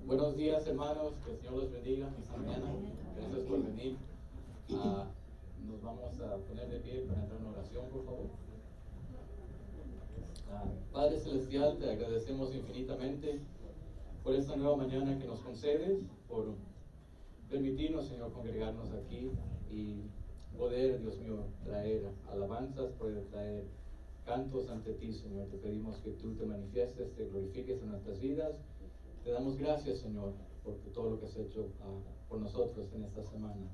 Buenos días, hermanos, que el Señor los bendiga esta mañana. Gracias por venir. Nos vamos a poner de pie para entrar en oración, por favor. Padre Celestial, te agradecemos infinitamente por esta nueva mañana que nos concedes, por permitirnos, Señor, congregarnos aquí y poder, Dios mío, traer alabanzas, poder traer cantos ante ti, Señor. Te pedimos que tú te manifiestes, te glorifiques en nuestras vidas. Te damos gracias, Señor, por todo lo que has hecho por nosotros en esta semana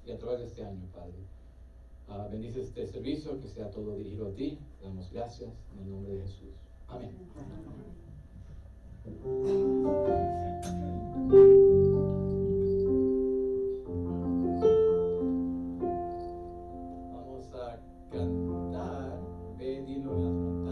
y a través de este año, Padre. Bendice este servicio, que sea todo dirigido a ti. Te damos gracias en el nombre de Jesús. Amén. Vamos a cantar Ve, dilo en las montañas.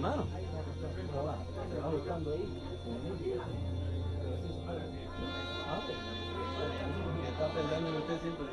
Hermano, se va buscando ahí. Está pensando en usted siempre.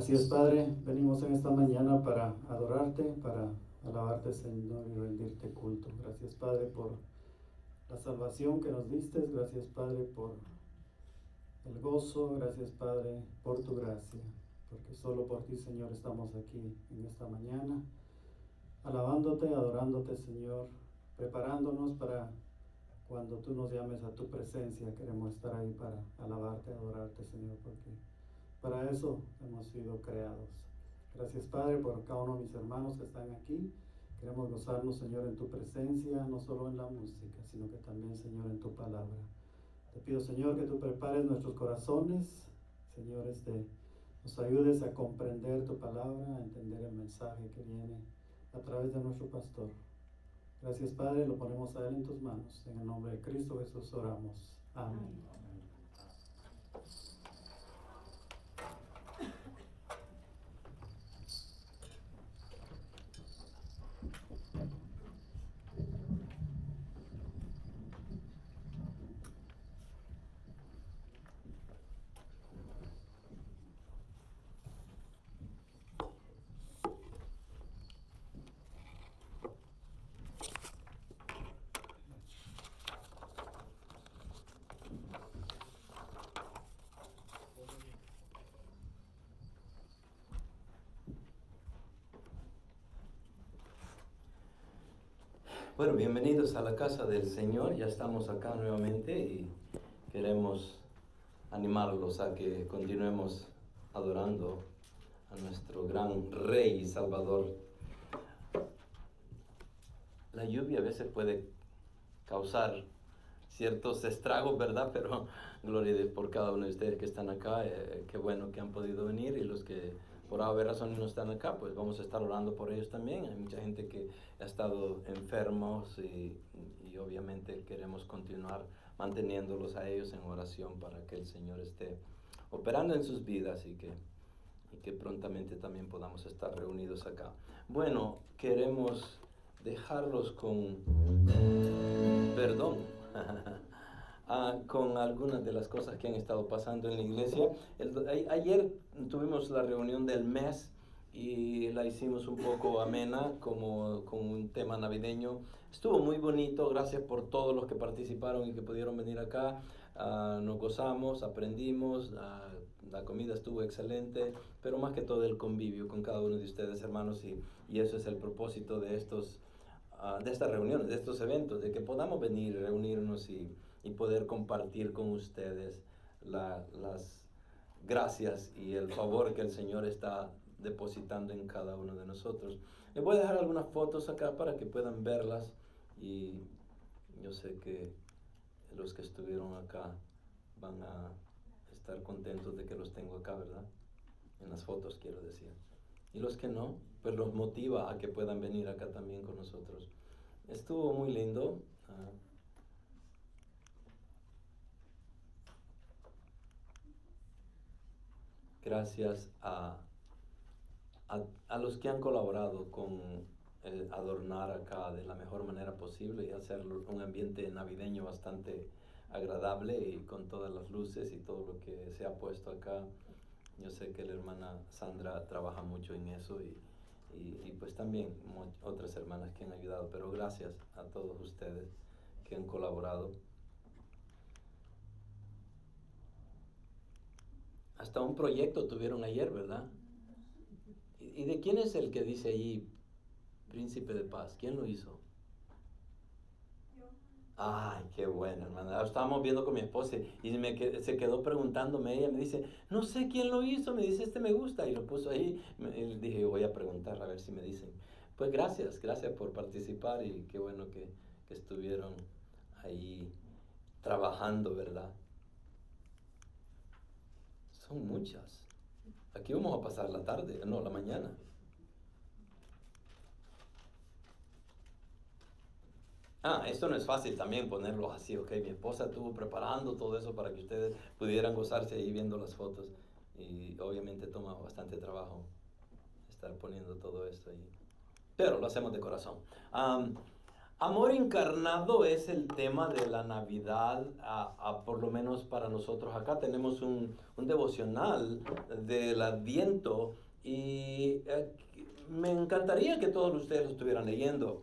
Gracias, Padre. Venimos en esta mañana para adorarte, para alabarte, Señor, y rendirte culto. Gracias, Padre, por la salvación que nos diste. Gracias, Padre, por el gozo. Gracias, Padre, por tu gracia. Porque solo por ti, Señor, estamos aquí en esta mañana, alabándote, adorándote, Señor, preparándonos para cuando tú nos llames a tu presencia. Queremos estar ahí para alabarte, adorarte, Señor, porque para eso hemos sido creados. Gracias, Padre, por cada uno de mis hermanos que están aquí. Queremos gozarnos, Señor, en tu presencia, no solo en la música, sino que también, Señor, en tu palabra. Te pido, Señor, que tú prepares nuestros corazones, Señor, nos ayudes a comprender tu palabra, a entender el mensaje que viene a través de nuestro pastor. Gracias, Padre, lo ponemos a él en tus manos. En el nombre de Cristo Jesús oramos. Amén. Bueno, bienvenidos a la casa del Señor. Ya estamos acá nuevamente y queremos animarlos a que continuemos adorando a nuestro gran Rey y Salvador. La lluvia a veces puede causar ciertos estragos, ¿verdad? Pero gloria a Dios por cada uno de ustedes que están acá. Qué bueno que han podido venir, y los que por haber razones no están acá, pues vamos a estar orando por ellos también. Hay mucha gente que ha estado enfermos y obviamente queremos continuar manteniéndolos a ellos en oración para que el Señor esté operando en sus vidas y que prontamente también podamos estar reunidos acá. Bueno, queremos dejarlos con perdón. Con algunas de las cosas que han estado pasando en la iglesia. Ayer tuvimos la reunión del mes y la hicimos un poco amena como con un tema navideño. Estuvo muy bonito, gracias por todos los que participaron y que pudieron venir acá. Nos gozamos, aprendimos, la comida estuvo excelente, pero más que todo el convivio con cada uno de ustedes, hermanos, y eso es el propósito de de estas reuniones, de estos eventos, de que podamos venir, reunirnos y poder compartir con ustedes las gracias y el favor que el Señor está depositando en cada uno de nosotros. Les voy a dejar algunas fotos acá para que puedan verlas, y yo sé que los que estuvieron acá van a estar contentos de que los tengo acá, ¿verdad? En las fotos, quiero decir. Y los que no, pues los motiva a que puedan venir acá también con nosotros. Estuvo muy lindo. Gracias a los que han colaborado con adornar acá de la mejor manera posible y hacer un ambiente navideño bastante agradable, y con todas las luces y todo lo que se ha puesto acá. Yo sé que la hermana Sandra trabaja mucho en eso, y pues también otras hermanas que han ayudado, pero gracias a todos ustedes que han colaborado. Hasta un proyecto tuvieron ayer, ¿verdad? ¿Y de quién es el que dice allí Príncipe de Paz? ¿Quién lo hizo? Ay, qué bueno, hermana. Estábamos viendo con mi esposa y se quedó preguntándome. Ella me dice, no sé quién lo hizo. Me dice, este me gusta. Y lo puso ahí. Y dije, voy a preguntar a ver si me dicen. Pues gracias por participar, y qué bueno que estuvieron ahí trabajando, ¿verdad? Son muchas. Aquí vamos a pasar la tarde, no, la mañana. Esto no es fácil también ponerlo así, ok. Mi esposa estuvo preparando todo eso para que ustedes pudieran gozarse ahí viendo las fotos, y obviamente toma bastante trabajo estar poniendo todo esto ahí, pero lo hacemos de corazón. Amor encarnado es el tema de la Navidad, por lo menos para nosotros acá. Tenemos un devocional del Adviento y me encantaría que todos ustedes lo estuvieran leyendo.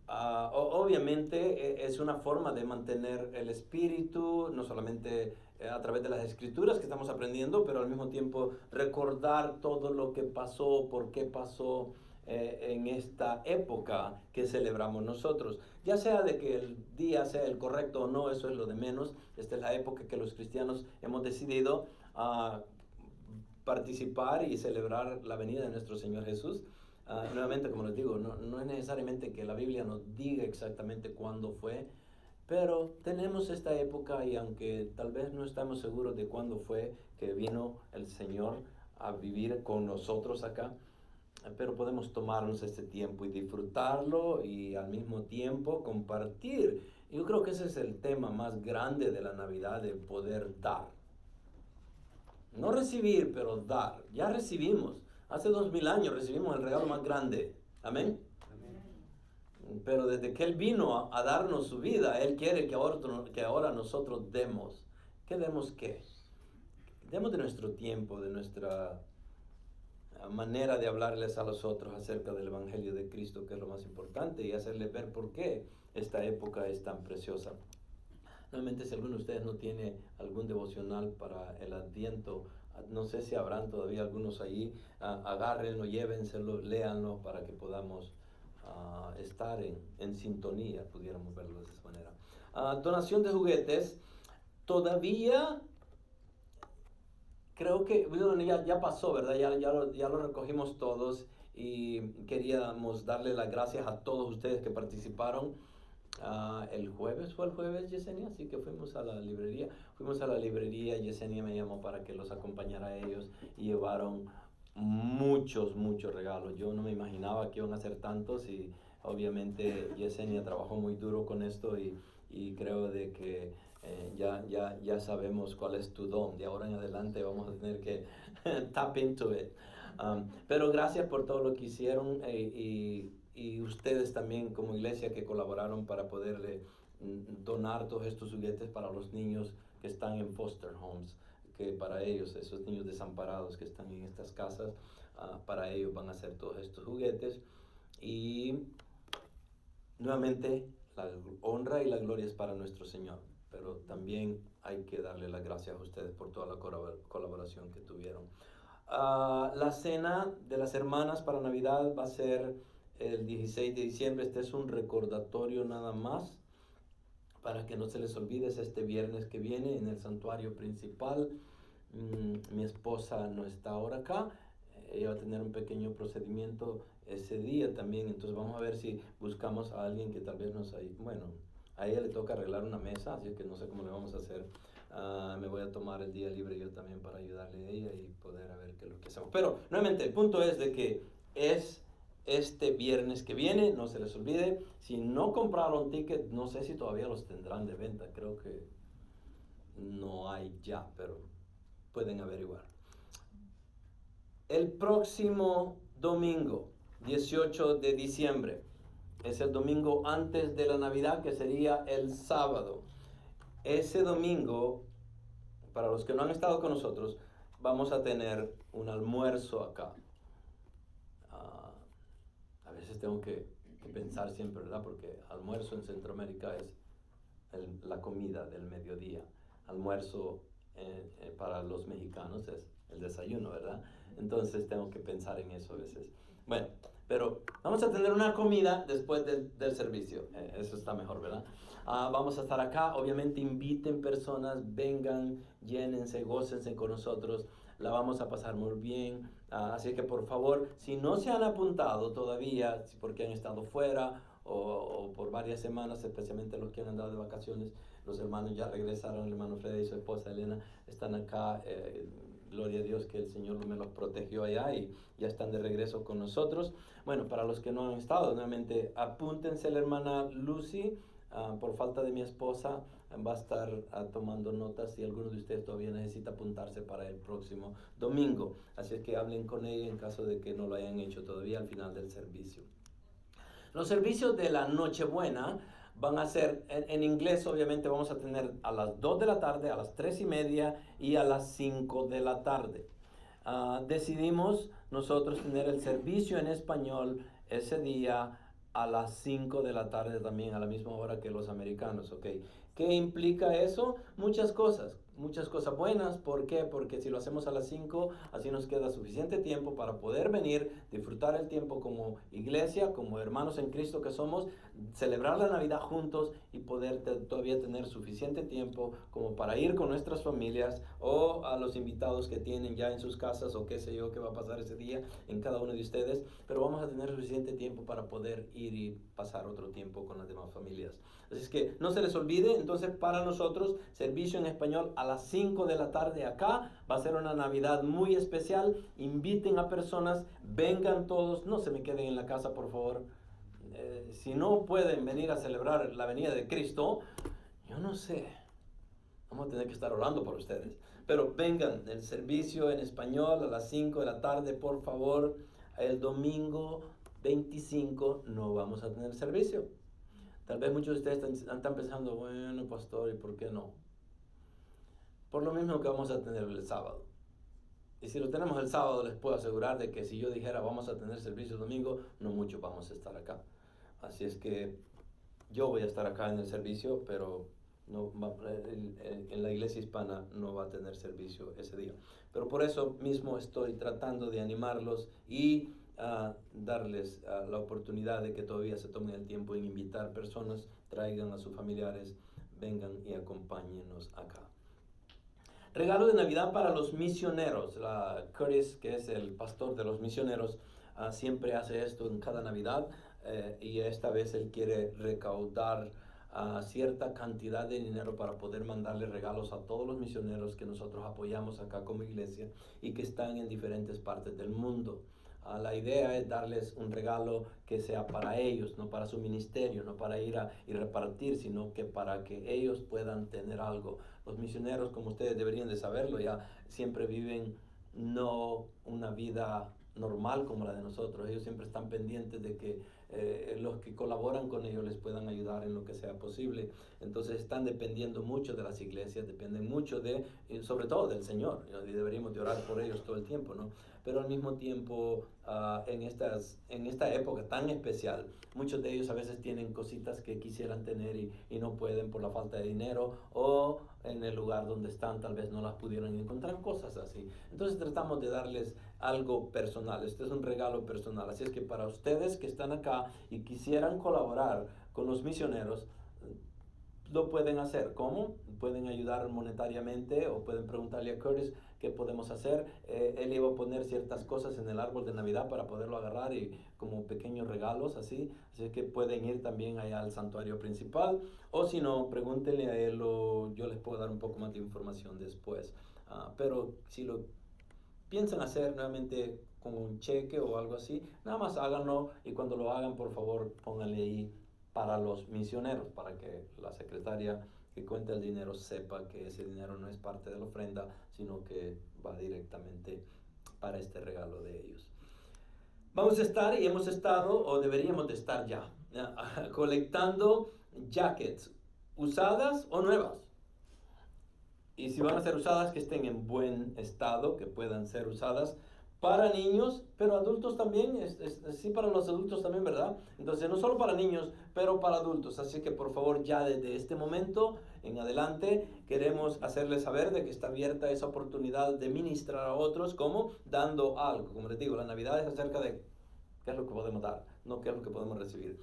Obviamente es una forma de mantener el espíritu, no solamente a través de las escrituras que estamos aprendiendo, pero al mismo tiempo recordar todo lo que pasó, por qué pasó en esta época que celebramos nosotros. Ya sea de que el día sea el correcto o no, eso es lo de menos. Esta es la época que los cristianos hemos decidido participar y celebrar la venida de nuestro Señor Jesús. Nuevamente, como les digo, no es necesariamente que la Biblia nos diga exactamente cuándo fue, pero tenemos esta época y aunque tal vez no estamos seguros de cuándo fue que vino el Señor a vivir con nosotros acá, pero podemos tomarnos este tiempo y disfrutarlo y al mismo tiempo compartir. Yo creo que ese es el tema más grande de la Navidad, de poder dar. No recibir, pero dar. Ya recibimos. Hace 2000 años recibimos el regalo más grande. Amén. Pero desde que Él vino a darnos su vida, Él quiere que ahora nosotros demos. ¿Qué demos qué? Demos de nuestro tiempo, de nuestra manera de hablarles a los otros acerca del Evangelio de Cristo, que es lo más importante, y hacerles ver por qué esta época es tan preciosa. Realmente, si alguno de ustedes no tiene algún devocional para el Adviento, no sé si habrán todavía algunos ahí, agárrenlo, llévenselo, léanlo para que podamos estar en sintonía, pudiéramos verlo de esa manera. Donación de juguetes, todavía creo que bueno, ya pasó, ¿verdad? Ya lo recogimos todos y queríamos darle las gracias a todos ustedes que participaron. El jueves, Yesenia, así que fuimos a la librería, Yesenia me llamó para que los acompañara a ellos y llevaron muchos regalos. Yo no me imaginaba que iban a ser tantos y obviamente Yesenia trabajó muy duro con esto y creo de que ya sabemos cuál es tu don. De ahora en adelante vamos a tener que tap into it. Pero gracias por todo lo que hicieron y ustedes también como iglesia que colaboraron para poderle donar todos estos juguetes para los niños que están en foster homes, que para ellos, esos niños desamparados que están en estas casas, para ellos van a ser todos estos juguetes. Y nuevamente la honra y la gloria es para nuestro Señor, pero también hay que darle las gracias a ustedes por toda la colaboración que tuvieron. La cena de las hermanas para Navidad va a ser el 16 de diciembre. Este es un recordatorio nada más para que no se les olvide. Es este viernes que viene en el santuario principal. Mi esposa no está ahora acá. Ella va a tener un pequeño procedimiento ese día también. Entonces vamos a ver si buscamos a alguien que tal vez nos ayude. Bueno, a ella le toca arreglar una mesa, así que no sé cómo le vamos a hacer. Me voy a tomar el día libre yo también para ayudarle a ella y poder a ver qué es lo que hacemos. Pero nuevamente el punto es de que es este viernes que viene, no se les olvide. Si no compraron ticket, no sé si todavía los tendrán de venta, creo que no hay ya, pero pueden averiguar. El próximo domingo, 18 de diciembre, es el domingo antes de la Navidad, que sería el sábado. Ese domingo, para los que no han estado con nosotros, vamos a tener un almuerzo acá. A veces tengo que pensar siempre, ¿verdad? Porque almuerzo en Centroamérica es la comida del mediodía. Almuerzo para los mexicanos es el desayuno, ¿verdad? Entonces tengo que pensar en eso a veces. Bueno, pero vamos a tener una comida después del servicio. Eso está mejor, ¿verdad? Vamos a estar acá. Obviamente inviten personas, vengan, llénense, gócense con nosotros. La vamos a pasar muy bien. Así que por favor, si no se han apuntado todavía, porque han estado fuera o por varias semanas, especialmente los que han andado de vacaciones, los hermanos ya regresaron, el hermano Freddy y su esposa Elena están acá. Gloria a Dios que el Señor me los protegió allá y ya están de regreso con nosotros. Bueno, para los que no han estado, nuevamente apúntense. La hermana Lucy, por falta de mi esposa, va a estar tomando notas y alguno de ustedes todavía necesita apuntarse para el próximo domingo. Así es que hablen con ella en caso de que no lo hayan hecho todavía al final del servicio. Los servicios de la Nochebuena van a ser, en inglés obviamente vamos a tener a las 2 de la tarde, a las 3:30 y a las 5 de la tarde. Decidimos nosotros tener el servicio en español ese día a las 5 de la tarde también, a la misma hora que los americanos, ¿ok? ¿Qué implica eso? Muchas cosas buenas. ¿Por qué? Porque si lo hacemos a las 5, así nos queda suficiente tiempo para poder venir, disfrutar el tiempo como iglesia, como hermanos en Cristo que somos, celebrar la Navidad juntos y poder todavía tener suficiente tiempo como para ir con nuestras familias o a los invitados que tienen ya en sus casas o qué sé yo qué va a pasar ese día en cada uno de ustedes, pero vamos a tener suficiente tiempo para poder ir y pasar otro tiempo con las demás familias. Así es que no se les olvide, entonces para nosotros, servicio en español a las 5 de la tarde acá, va a ser una Navidad muy especial, inviten a personas, vengan todos, no se me queden en la casa por favor. Si no pueden venir a celebrar la venida de Cristo, yo no sé, vamos a tener que estar orando por ustedes, pero vengan, el servicio en español a las 5 de la tarde, por favor. El domingo 25 no vamos a tener servicio. Tal vez muchos de ustedes están pensando, bueno, pastor, ¿y por qué no? Por lo mismo que vamos a tener el sábado. Y si lo tenemos el sábado, les puedo asegurar de que si yo dijera vamos a tener servicio el domingo, no muchos vamos a estar acá. Así es que yo voy a estar acá en el servicio, pero no, en la iglesia hispana no va a tener servicio ese día. Pero por eso mismo estoy tratando de animarlos y darles la oportunidad de que todavía se tomen el tiempo en invitar personas, traigan a sus familiares, vengan y acompáñenos acá. Regalo de Navidad para los misioneros. Curtis, que es el pastor de los misioneros, siempre hace esto en cada Navidad y esta vez él quiere recaudar cierta cantidad de dinero para poder mandarle regalos a todos los misioneros que nosotros apoyamos acá como iglesia y que están en diferentes partes del mundo. La idea es darles un regalo que sea para ellos, no para su ministerio, no para ir y repartir, sino que para que ellos puedan tener algo. Los misioneros, como ustedes deberían de saberlo, ya siempre viven no una vida normal como la de nosotros. Ellos siempre están pendientes de que los que colaboran con ellos les puedan ayudar en lo que sea posible. Entonces están dependiendo mucho de las iglesias, dependen mucho sobre todo del Señor, y deberíamos de orar por ellos todo el tiempo, ¿no? Pero al mismo tiempo, en esta época tan especial, muchos de ellos a veces tienen cositas que quisieran tener y no pueden por la falta de dinero, o en el lugar donde están tal vez no las pudieron encontrar, cosas así. Entonces tratamos de darles algo personal. Este es un regalo personal. Así es que para ustedes que están acá y quisieran colaborar con los misioneros, lo pueden hacer. ¿Cómo? Pueden ayudar monetariamente o pueden preguntarle a Curtis qué podemos hacer. Él iba a poner ciertas cosas en el árbol de Navidad para poderlo agarrar y como pequeños regalos así. Así que pueden ir también allá al santuario principal. O si no, pregúntenle a él o yo les puedo dar un poco más de información después. Pero si lo piensan hacer nuevamente con un cheque o algo así, nada más háganlo y cuando lo hagan, por favor, pónganle ahí para los misioneros, para que la secretaria que cuenta el dinero sepa que ese dinero no es parte de la ofrenda, sino que va directamente para este regalo de ellos. Vamos a estar y hemos estado, o deberíamos de estar ya, colectando jackets, usadas o nuevas. Y si van a ser usadas, que estén en buen estado, que puedan ser usadas para niños, pero adultos también, sí para los adultos también, ¿verdad? Entonces no solo para niños, pero para adultos. Así que por favor ya desde este momento en adelante queremos hacerles saber de que está abierta esa oportunidad de ministrar a otros, como dando algo. Como les digo, la Navidad es acerca de qué es lo que podemos dar, no qué es lo que podemos recibir.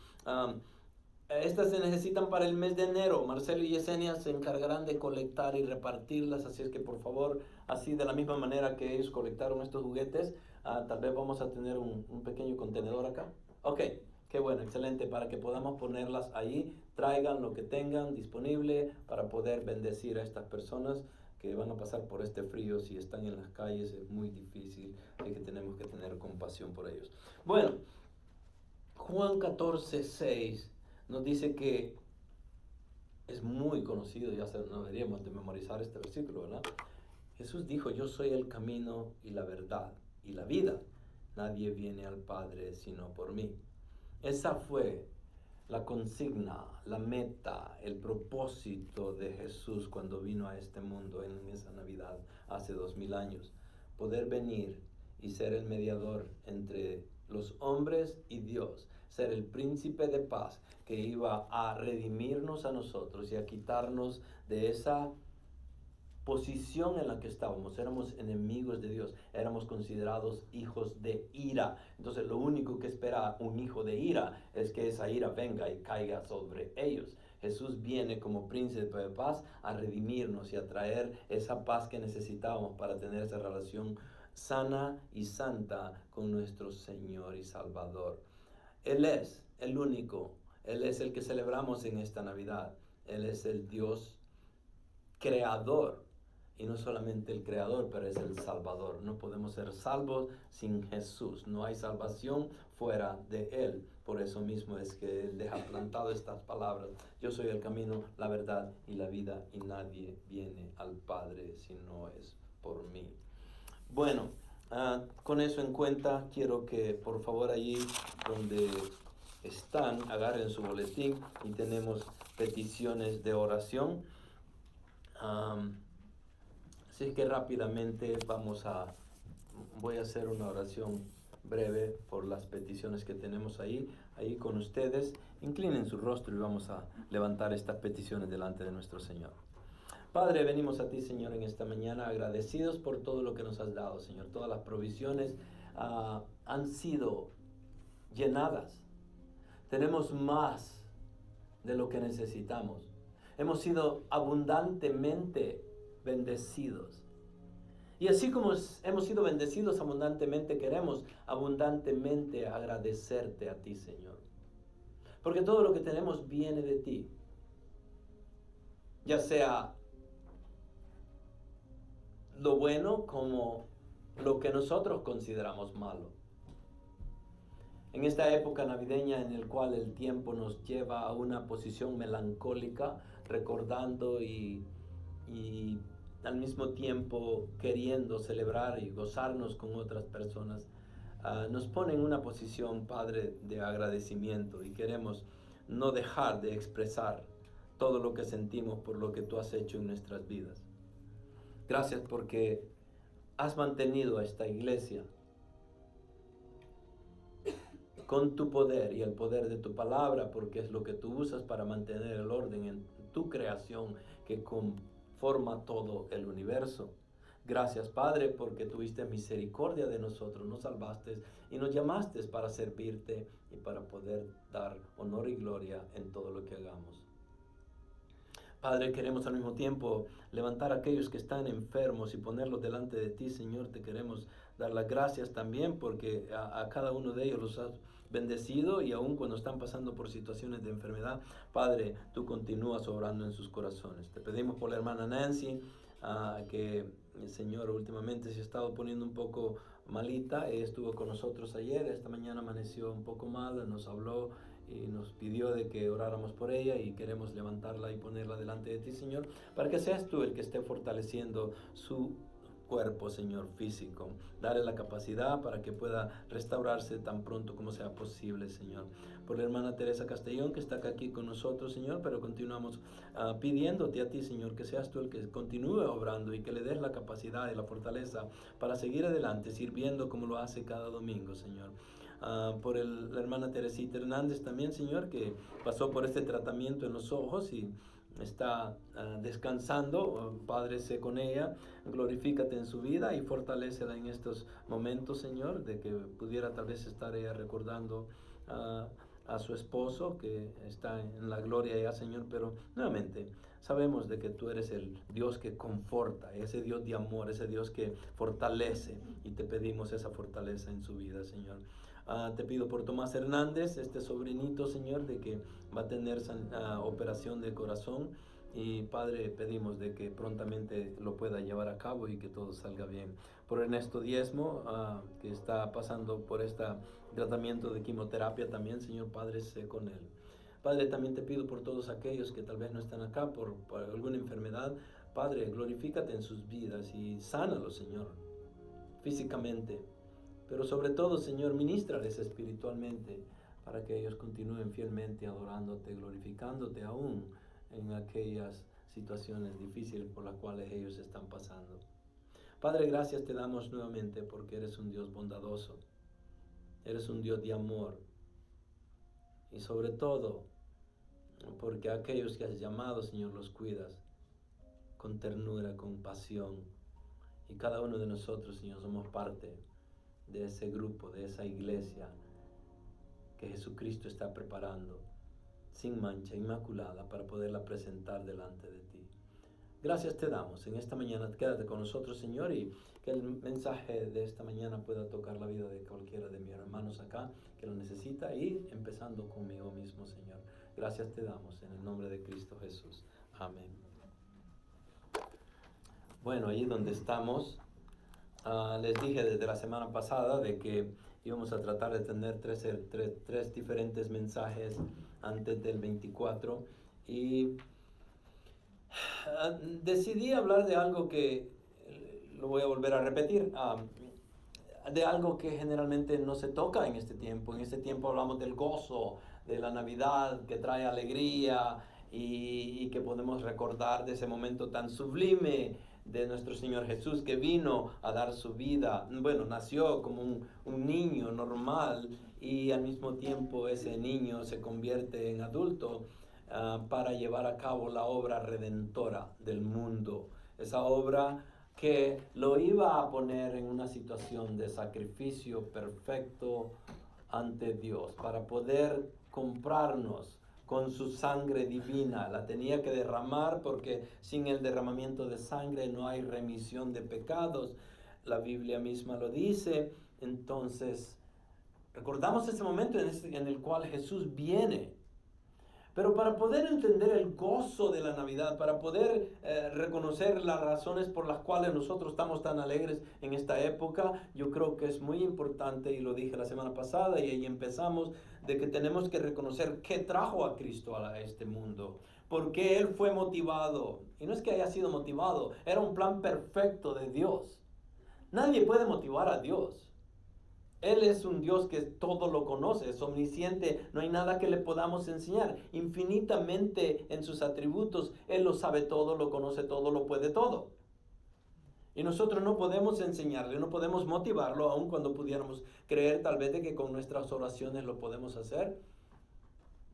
Estas se necesitan para el mes de enero. Marcelo y Yesenia se encargarán de colectar y repartirlas, así es que por favor, así de la misma manera que ellos colectaron estos juguetes, tal vez vamos a tener un pequeño contenedor acá. Ok, qué bueno, excelente, para que podamos ponerlas ahí, traigan lo que tengan disponible para poder bendecir a estas personas que van a pasar por este frío. Si están en las calles es muy difícil, así que tenemos que tener compasión por ellos. Bueno, Juan 14:6 nos dice que es muy conocido, ya no deberíamos de memorizar este versículo, ¿verdad? Jesús dijo, yo soy el camino y la verdad y la vida. Nadie viene al Padre sino por mí. Esa fue la consigna, la meta, el propósito de Jesús cuando vino a este mundo en esa Navidad hace 2000 años. Poder venir y ser el mediador entre los hombres y Dios, ser el príncipe de paz que iba a redimirnos a nosotros y a quitarnos de esa posición en la que estábamos. Éramos enemigos de Dios, éramos considerados hijos de ira. Entonces lo único que espera un hijo de ira es que esa ira venga y caiga sobre ellos. Jesús viene como príncipe de paz a redimirnos y a traer esa paz que necesitábamos para tener esa relación sana y santa con nuestro Señor y Salvador. Él es el único, Él es el que celebramos en esta Navidad. Él es el Dios creador. Y no solamente el creador, pero es el salvador. No podemos ser salvos sin Jesús. No hay salvación fuera de Él. Por eso mismo es que Él deja plantado estas palabras. Yo soy el camino, la verdad y la vida, y nadie viene al Padre si no es por mí. Bueno, con eso en cuenta, quiero que por favor allí donde están, agarren su boletín y tenemos peticiones de oración. Así que rápidamente voy a hacer una oración breve por las peticiones que tenemos ahí con ustedes. Inclinen su rostro y vamos a levantar estas peticiones delante de nuestro Señor. Padre, venimos a ti, Señor, en esta mañana agradecidos por todo lo que nos has dado, Señor. Todas las provisiones han sido llenadas. Tenemos más de lo que necesitamos. Hemos sido abundantemente bendecidos. Y así como hemos sido bendecidos abundantemente, queremos abundantemente agradecerte a ti, Señor. Porque todo lo que tenemos viene de ti. Ya sea lo bueno como lo que nosotros consideramos malo. En esta época navideña en la cual el tiempo nos lleva a una posición melancólica, recordando y al mismo tiempo queriendo celebrar y gozarnos con otras personas, nos pone en una posición, Padre, de agradecimiento, y queremos no dejar de expresar todo lo que sentimos por lo que tú has hecho en nuestras vidas. Gracias porque has mantenido a esta iglesia con tu poder y el poder de tu palabra, porque es lo que tú usas para mantener el orden en tu creación que conforma todo el universo. Gracias, Padre, porque tuviste misericordia de nosotros, nos salvaste y nos llamaste para servirte y para poder dar honor y gloria en todo lo que hagamos. Padre, queremos al mismo tiempo levantar a aquellos que están enfermos y ponerlos delante de ti, Señor. Te queremos dar las gracias también porque a cada uno de ellos los has bendecido, y aun cuando están pasando por situaciones de enfermedad, Padre, tú continúas obrando en sus corazones. Te pedimos por la hermana Nancy, que el Señor últimamente se ha estado poniendo un poco malita. Ella estuvo con nosotros ayer, esta mañana amaneció un poco mal, nos habló y nos pidió de que oráramos por ella, y queremos levantarla y ponerla delante de ti, Señor, para que seas tú el que esté fortaleciendo su cuerpo, Señor, físico. Dale la capacidad para que pueda restaurarse tan pronto como sea posible, Señor. Por la hermana Teresa Castellón, que está aquí con nosotros, Señor, pero continuamos pidiéndote a ti, Señor, que seas tú el que continúe obrando y que le des la capacidad y la fortaleza para seguir adelante, sirviendo como lo hace cada domingo, Señor. Por la hermana Teresita Hernández también, Señor, que pasó por este tratamiento en los ojos y está descansando. Padre, sé con ella, glorifícate en su vida y fortalécela en estos momentos, Señor, de que pudiera tal vez estar ella recordando a su esposo que está en la gloria ya, Señor, pero nuevamente sabemos de que tú eres el Dios que conforta, ese Dios de amor, ese Dios que fortalece, y te pedimos esa fortaleza en su vida, Señor. Te pido por Tomás Hernández, este sobrinito, Señor, de que va a tener operación de corazón, y Padre, pedimos de que prontamente lo pueda llevar a cabo y que todo salga bien. Por Ernesto Diezmo, que está pasando por este tratamiento de quimioterapia también, Señor, Padre, sé con él. Padre, también te pido por todos aquellos que tal vez no están acá por alguna enfermedad. Padre, glorifícate en sus vidas y sánalos, Señor, físicamente. Pero sobre todo, Señor, ministrales espiritualmente. para que ellos continúen fielmente adorándote, glorificándote aún en aquellas situaciones difíciles por las cuales ellos están pasando. Padre, gracias te damos nuevamente porque eres un Dios bondadoso, eres un Dios de amor y sobre todo porque a aquellos que has llamado, Señor, los cuidas con ternura, con pasión, y cada uno de nosotros, Señor, somos parte de ese grupo, de esa iglesia que Jesucristo está preparando sin mancha, inmaculada, para poderla presentar delante de ti. Gracias te damos. En esta mañana quédate con nosotros, Señor, y que el mensaje de esta mañana pueda tocar la vida de cualquiera de mis hermanos acá que lo necesita, y empezando conmigo mismo, Señor. Gracias te damos en el nombre de Cristo Jesús. Amén. Bueno, allí donde estamos, les dije desde la semana pasada de que íbamos a tratar de tener tres diferentes mensajes antes del 24, y decidí hablar de algo que lo voy a volver a repetir, de algo que generalmente no se toca en este tiempo. En este tiempo hablamos del gozo de la Navidad, que trae alegría y que podemos recordar de ese momento tan sublime de nuestro Señor Jesús, que vino a dar su vida. Bueno, nació como un niño normal, y al mismo tiempo ese niño se convierte en adulto para llevar a cabo la obra redentora del mundo. Esa obra que lo iba a poner en una situación de sacrificio perfecto ante Dios, para poder comprarnos con su sangre divina. La tenía que derramar, porque sin el derramamiento de sangre no hay remisión de pecados. La Biblia misma lo dice. Entonces, recordamos ese momento en el cual Jesús viene. Pero para poder entender el gozo de la Navidad, para poder reconocer las razones por las cuales nosotros estamos tan alegres en esta época, yo creo que es muy importante, y lo dije la semana pasada y ahí empezamos, de que tenemos que reconocer qué trajo a Cristo a este mundo, por qué Él fue motivado. Y no es que haya sido motivado, era un plan perfecto de Dios. Nadie puede motivar a Dios. Él es un Dios que todo lo conoce, es omnisciente, no hay nada que le podamos enseñar. Infinitamente en sus atributos, Él lo sabe todo, lo conoce todo, lo puede todo. Y nosotros no podemos enseñarle, no podemos motivarlo, aun cuando pudiéramos creer tal vez de que con nuestras oraciones lo podemos hacer.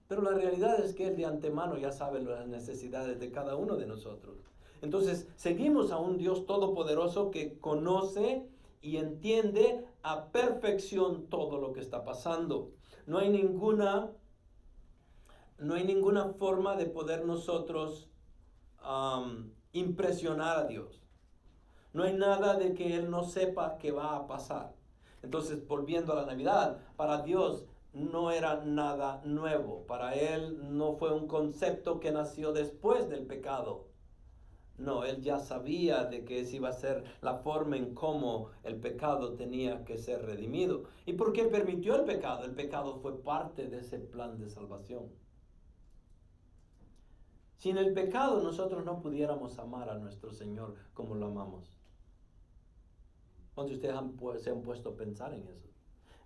Pero la realidad es que Él de antemano ya sabe las necesidades de cada uno de nosotros. Entonces, seguimos a un Dios todopoderoso que conoce y entiende a perfección todo lo que está pasando. No hay ninguna forma de poder nosotros impresionar a Dios. No hay nada de que Él no sepa que va a pasar. Entonces, volviendo a la Navidad, para Dios no era nada nuevo. Para Él no fue un concepto que nació después del pecado. No, Él ya sabía de que esa iba a ser la forma en cómo el pecado tenía que ser redimido. ¿Y por qué permitió el pecado? El pecado fue parte de ese plan de salvación. Sin el pecado nosotros no pudiéramos amar a nuestro Señor como lo amamos. ¿Cuántos de ustedes se han puesto a pensar en eso?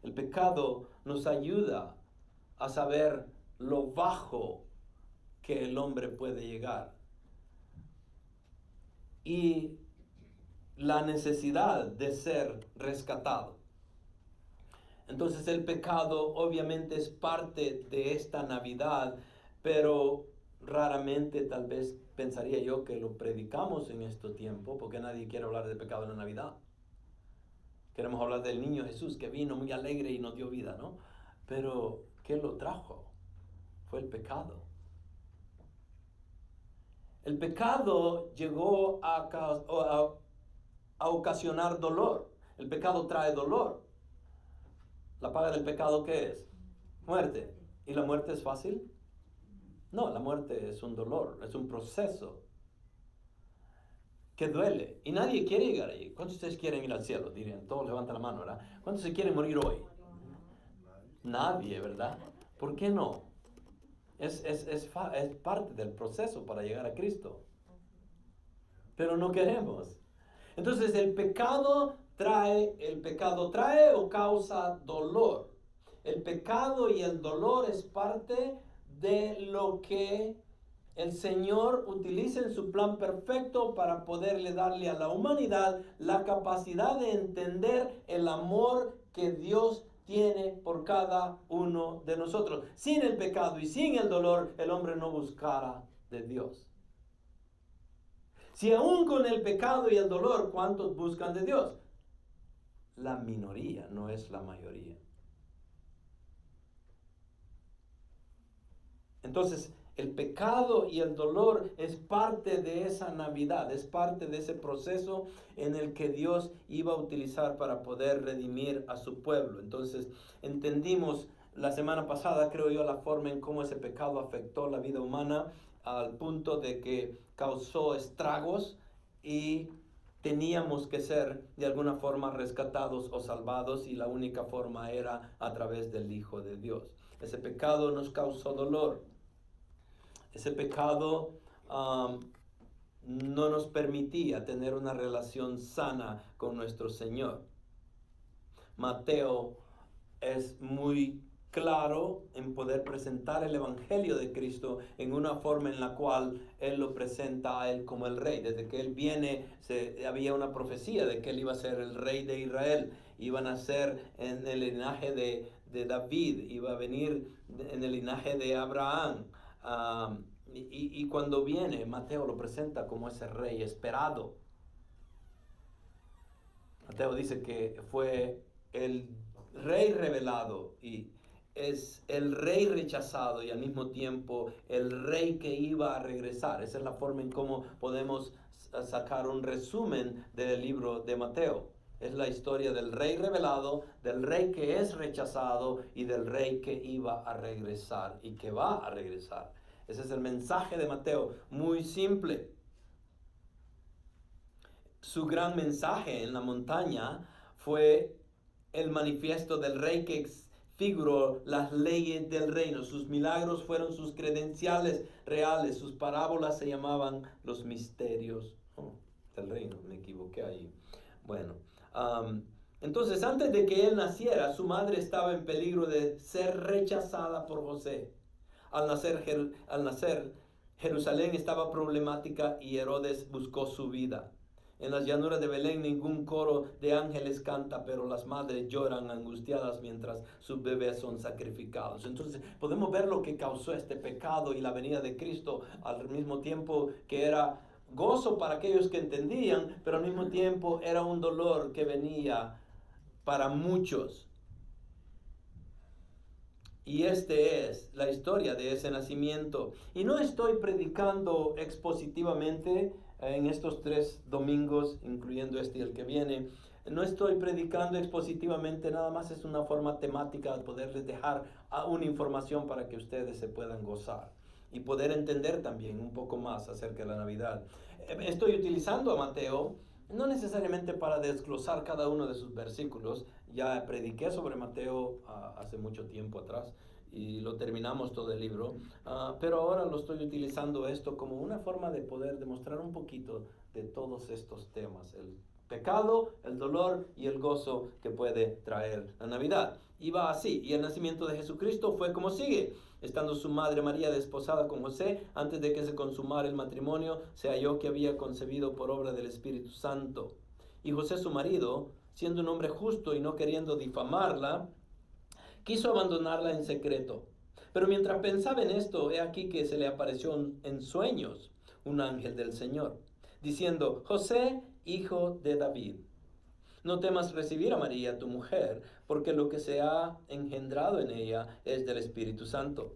El pecado nos ayuda a saber lo bajo que el hombre puede llegar y la necesidad de ser rescatado. Entonces el pecado obviamente es parte de esta Navidad, pero raramente tal vez pensaría yo que lo predicamos en este tiempo, porque nadie quiere hablar de pecado en la Navidad. Queremos hablar del niño Jesús que vino muy alegre y nos dio vida, ¿no? Pero ¿qué lo trajo? Fue el pecado. El pecado llegó a ocasionar dolor. El pecado trae dolor. ¿La paga del pecado qué es? Muerte. ¿Y la muerte es fácil? No, la muerte es un dolor, es un proceso que duele. Y nadie quiere llegar ahí. ¿Cuántos de ustedes quieren ir al cielo? Dirían, todos levantan la mano, ¿verdad? ¿Cuántos se quieren morir hoy? Nadie, ¿verdad? ¿Por qué no? Es parte del proceso para llegar a Cristo. Pero no queremos. Entonces el pecado trae o causa dolor. el pecado y el dolor es parte de lo que el Señor utiliza en su plan perfecto para poderle darle a la humanidad la capacidad de entender el amor que Dios tiene por cada uno de nosotros. Sin el pecado y sin el dolor, el hombre no buscara de Dios. Si aún con el pecado y el dolor, ¿cuántos buscan de Dios? La minoría, no es la mayoría. Entonces, el pecado y el dolor es parte de esa Navidad, es parte de ese proceso en el que Dios iba a utilizar para poder redimir a su pueblo. Entonces, entendimos la semana pasada, creo yo, la forma en cómo ese pecado afectó la vida humana al punto de que causó estragos y teníamos que ser de alguna forma rescatados o salvados, y la única forma era a través del Hijo de Dios. Ese pecado nos causó dolor. Ese pecado no nos permitía tener una relación sana con nuestro Señor. Mateo es muy claro en poder presentar el Evangelio de Cristo en una forma en la cual Él lo presenta a Él como el Rey. Desde que Él viene, había una profecía de que Él iba a ser el Rey de Israel. Iba a nacer en el linaje de David, iba a venir en el linaje de Abraham. Y cuando viene, Mateo lo presenta como ese rey esperado. Mateo dice que fue el rey revelado y es el rey rechazado y al mismo tiempo el rey que iba a regresar. Esa es la forma en cómo podemos sacar un resumen del libro de Mateo. Es la historia del rey revelado, del rey que es rechazado y del rey que iba a regresar y que va a regresar. Ese es el mensaje de Mateo, muy simple. Su gran mensaje en la montaña fue el manifiesto del rey que figuró las leyes del reino. Sus milagros fueron sus credenciales reales. Sus parábolas se llamaban los misterios del reino. Me equivoqué ahí. Bueno, entonces antes de que él naciera, su madre estaba en peligro de ser rechazada por José. Al nacer, Jerusalén estaba problemática y Herodes buscó su vida. En las llanuras de Belén ningún coro de ángeles canta, pero las madres lloran angustiadas mientras sus bebés son sacrificados. Entonces podemos ver lo que causó este pecado y la venida de Cristo, al mismo tiempo que era gozo para aquellos que entendían, pero al mismo tiempo era un dolor que venía para muchos. Y es la historia de ese nacimiento. Y no estoy predicando expositivamente en estos 3 domingos, incluyendo este y el que viene. No estoy predicando expositivamente, nada más es una forma temática de poderles dejar una información para que ustedes se puedan gozar y poder entender también un poco más acerca de la Navidad. Estoy utilizando a Mateo, no necesariamente para desglosar cada uno de sus versículos. Ya prediqué sobre Mateo hace mucho tiempo atrás y lo terminamos todo el libro, pero ahora lo estoy utilizando esto como una forma de poder demostrar un poquito de todos estos temas: el pecado, el dolor y el gozo que puede traer la Navidad. Y va así. Y el nacimiento de Jesucristo fue como sigue: estando su madre María desposada con José, antes de que se consumara el matrimonio, se halló que había concebido por obra del Espíritu Santo. Y José, su marido, siendo un hombre justo y no queriendo difamarla, quiso abandonarla en secreto. Pero mientras pensaba en esto, he aquí que se le apareció en sueños un ángel del Señor, diciendo: José, hijo de David, no temas recibir a María, tu mujer, porque lo que se ha engendrado en ella es del Espíritu Santo.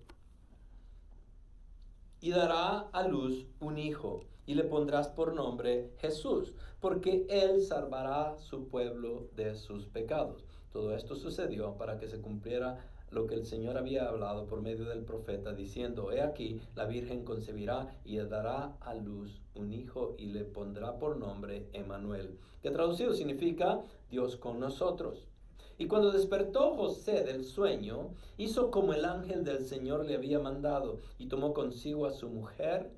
Y dará a luz un hijo, y le pondrás por nombre Jesús, porque él salvará su pueblo de sus pecados. Todo esto sucedió para que se cumpliera lo que el Señor había hablado por medio del profeta, diciendo: he aquí, la Virgen concebirá y dará a luz un hijo y le pondrá por nombre Emmanuel, que traducido significa Dios con nosotros. Y cuando despertó José del sueño, hizo como el ángel del Señor le había mandado, y tomó consigo a su mujer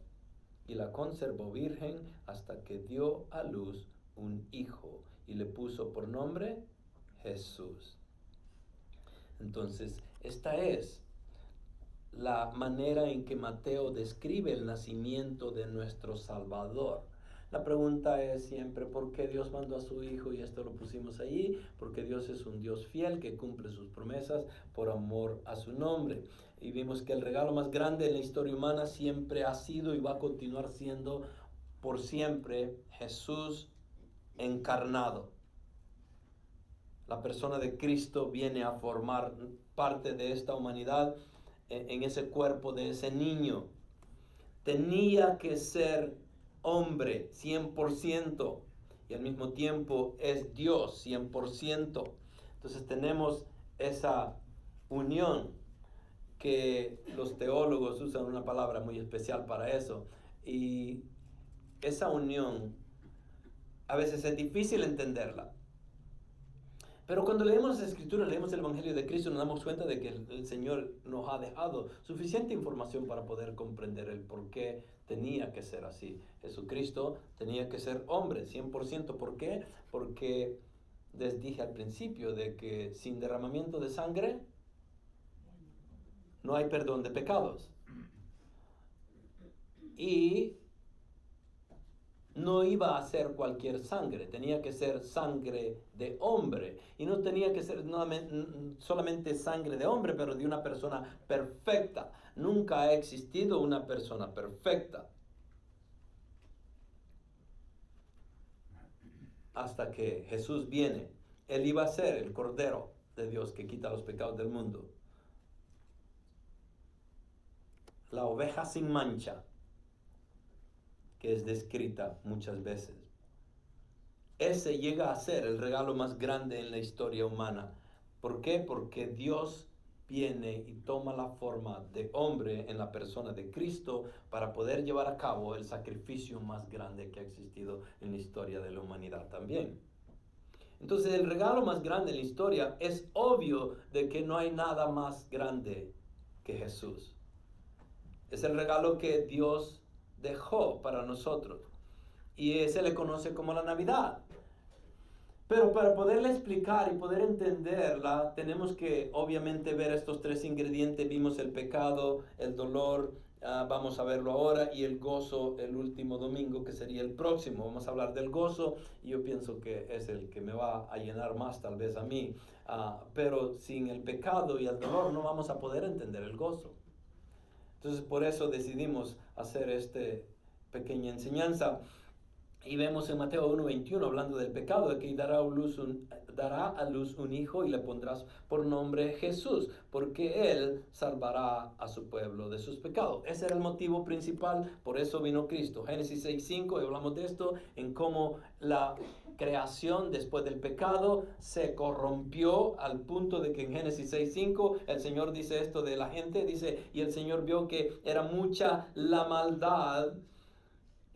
y la conservó virgen hasta que dio a luz un hijo, y le puso por nombre Jesús. Entonces, esta es la manera en que Mateo describe el nacimiento de nuestro Salvador. La pregunta es siempre, ¿por qué Dios mandó a su Hijo? Y esto lo pusimos allí, porque Dios es un Dios fiel que cumple sus promesas por amor a su nombre. Y vimos que el regalo más grande en la historia humana siempre ha sido y va a continuar siendo por siempre Jesús encarnado. La persona de Cristo viene a formar parte de esta humanidad en ese cuerpo de ese niño. Tenía que ser hombre 100% y al mismo tiempo es Dios 100%. Entonces tenemos esa unión que los teólogos usan una palabra muy especial para eso, y esa unión a veces es difícil entenderla. Pero cuando leemos las Escrituras, leemos el Evangelio de Cristo, nos damos cuenta de que el Señor nos ha dejado suficiente información para poder comprender el por qué tenía que ser así. Jesucristo tenía que ser hombre 100%. ¿Por qué? Porque les dije al principio de que sin derramamiento de sangre no hay perdón de pecados. Y no iba a ser cualquier sangre, tenía que ser sangre de hombre. Y no tenía que ser solamente sangre de hombre, pero de una persona perfecta. Nunca ha existido una persona perfecta. Hasta que Jesús viene, Él iba a ser el Cordero de Dios que quita los pecados del mundo. La oveja sin mancha, que es descrita muchas veces. Ese llega a ser el regalo más grande en la historia humana. ¿Por qué? Porque Dios viene y toma la forma de hombre en la persona de Cristo para poder llevar a cabo el sacrificio más grande que ha existido en la historia de la humanidad también. Entonces el regalo más grande en la historia, es obvio de que no hay nada más grande que Jesús. Es el regalo que Dios dejó para nosotros, y se le conoce como la Navidad. Pero para poderla explicar y poder entenderla, tenemos que obviamente ver estos tres ingredientes. Vimos el pecado, el dolor, vamos a verlo ahora, y el gozo el último domingo, que sería el próximo. Vamos a hablar del gozo, y yo pienso que es el que me va a llenar más tal vez a mí, pero sin el pecado y el dolor no vamos a poder entender el gozo. Entonces por eso decidimos hacer esta pequeña enseñanza. Y vemos en Mateo 1:21, hablando del pecado, de que dará a luz un hijo y le pondrás por nombre Jesús, porque él salvará a su pueblo de sus pecados. Ese era el motivo principal, por eso vino Cristo. Génesis 6:5, hablamos de esto, en cómo la creación después del pecado se corrompió al punto de que en Génesis 6:5 el Señor dice esto de la gente, dice, y el Señor vio que era mucha la maldad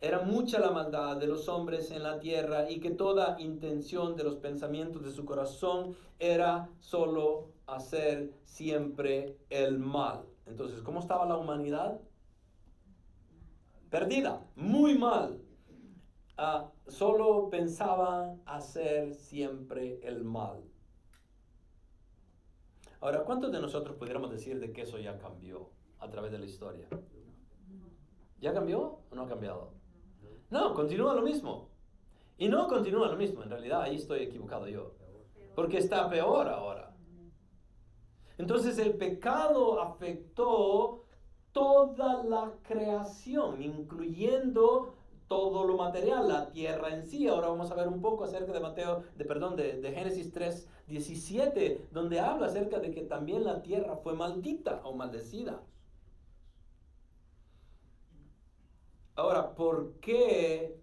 de los hombres en la tierra, y que toda intención de los pensamientos de su corazón era solo hacer siempre el mal. Entonces, ¿cómo estaba la humanidad? Perdida, muy mal. Solo pensaban hacer siempre el mal. Ahora, ¿cuántos de nosotros pudiéramos decir de que eso ya cambió a través de la historia? ¿Ya cambió o no ha cambiado? No, continúa lo mismo. Y no continúa lo mismo, en realidad ahí estoy equivocado yo, porque está peor ahora. Entonces el pecado afectó toda la creación, incluyendo todo lo material, la tierra en sí. Ahora vamos a ver un poco acerca de Génesis 3:17, donde habla acerca de que también la tierra fue maldita o maldecida. Ahora, ¿por qué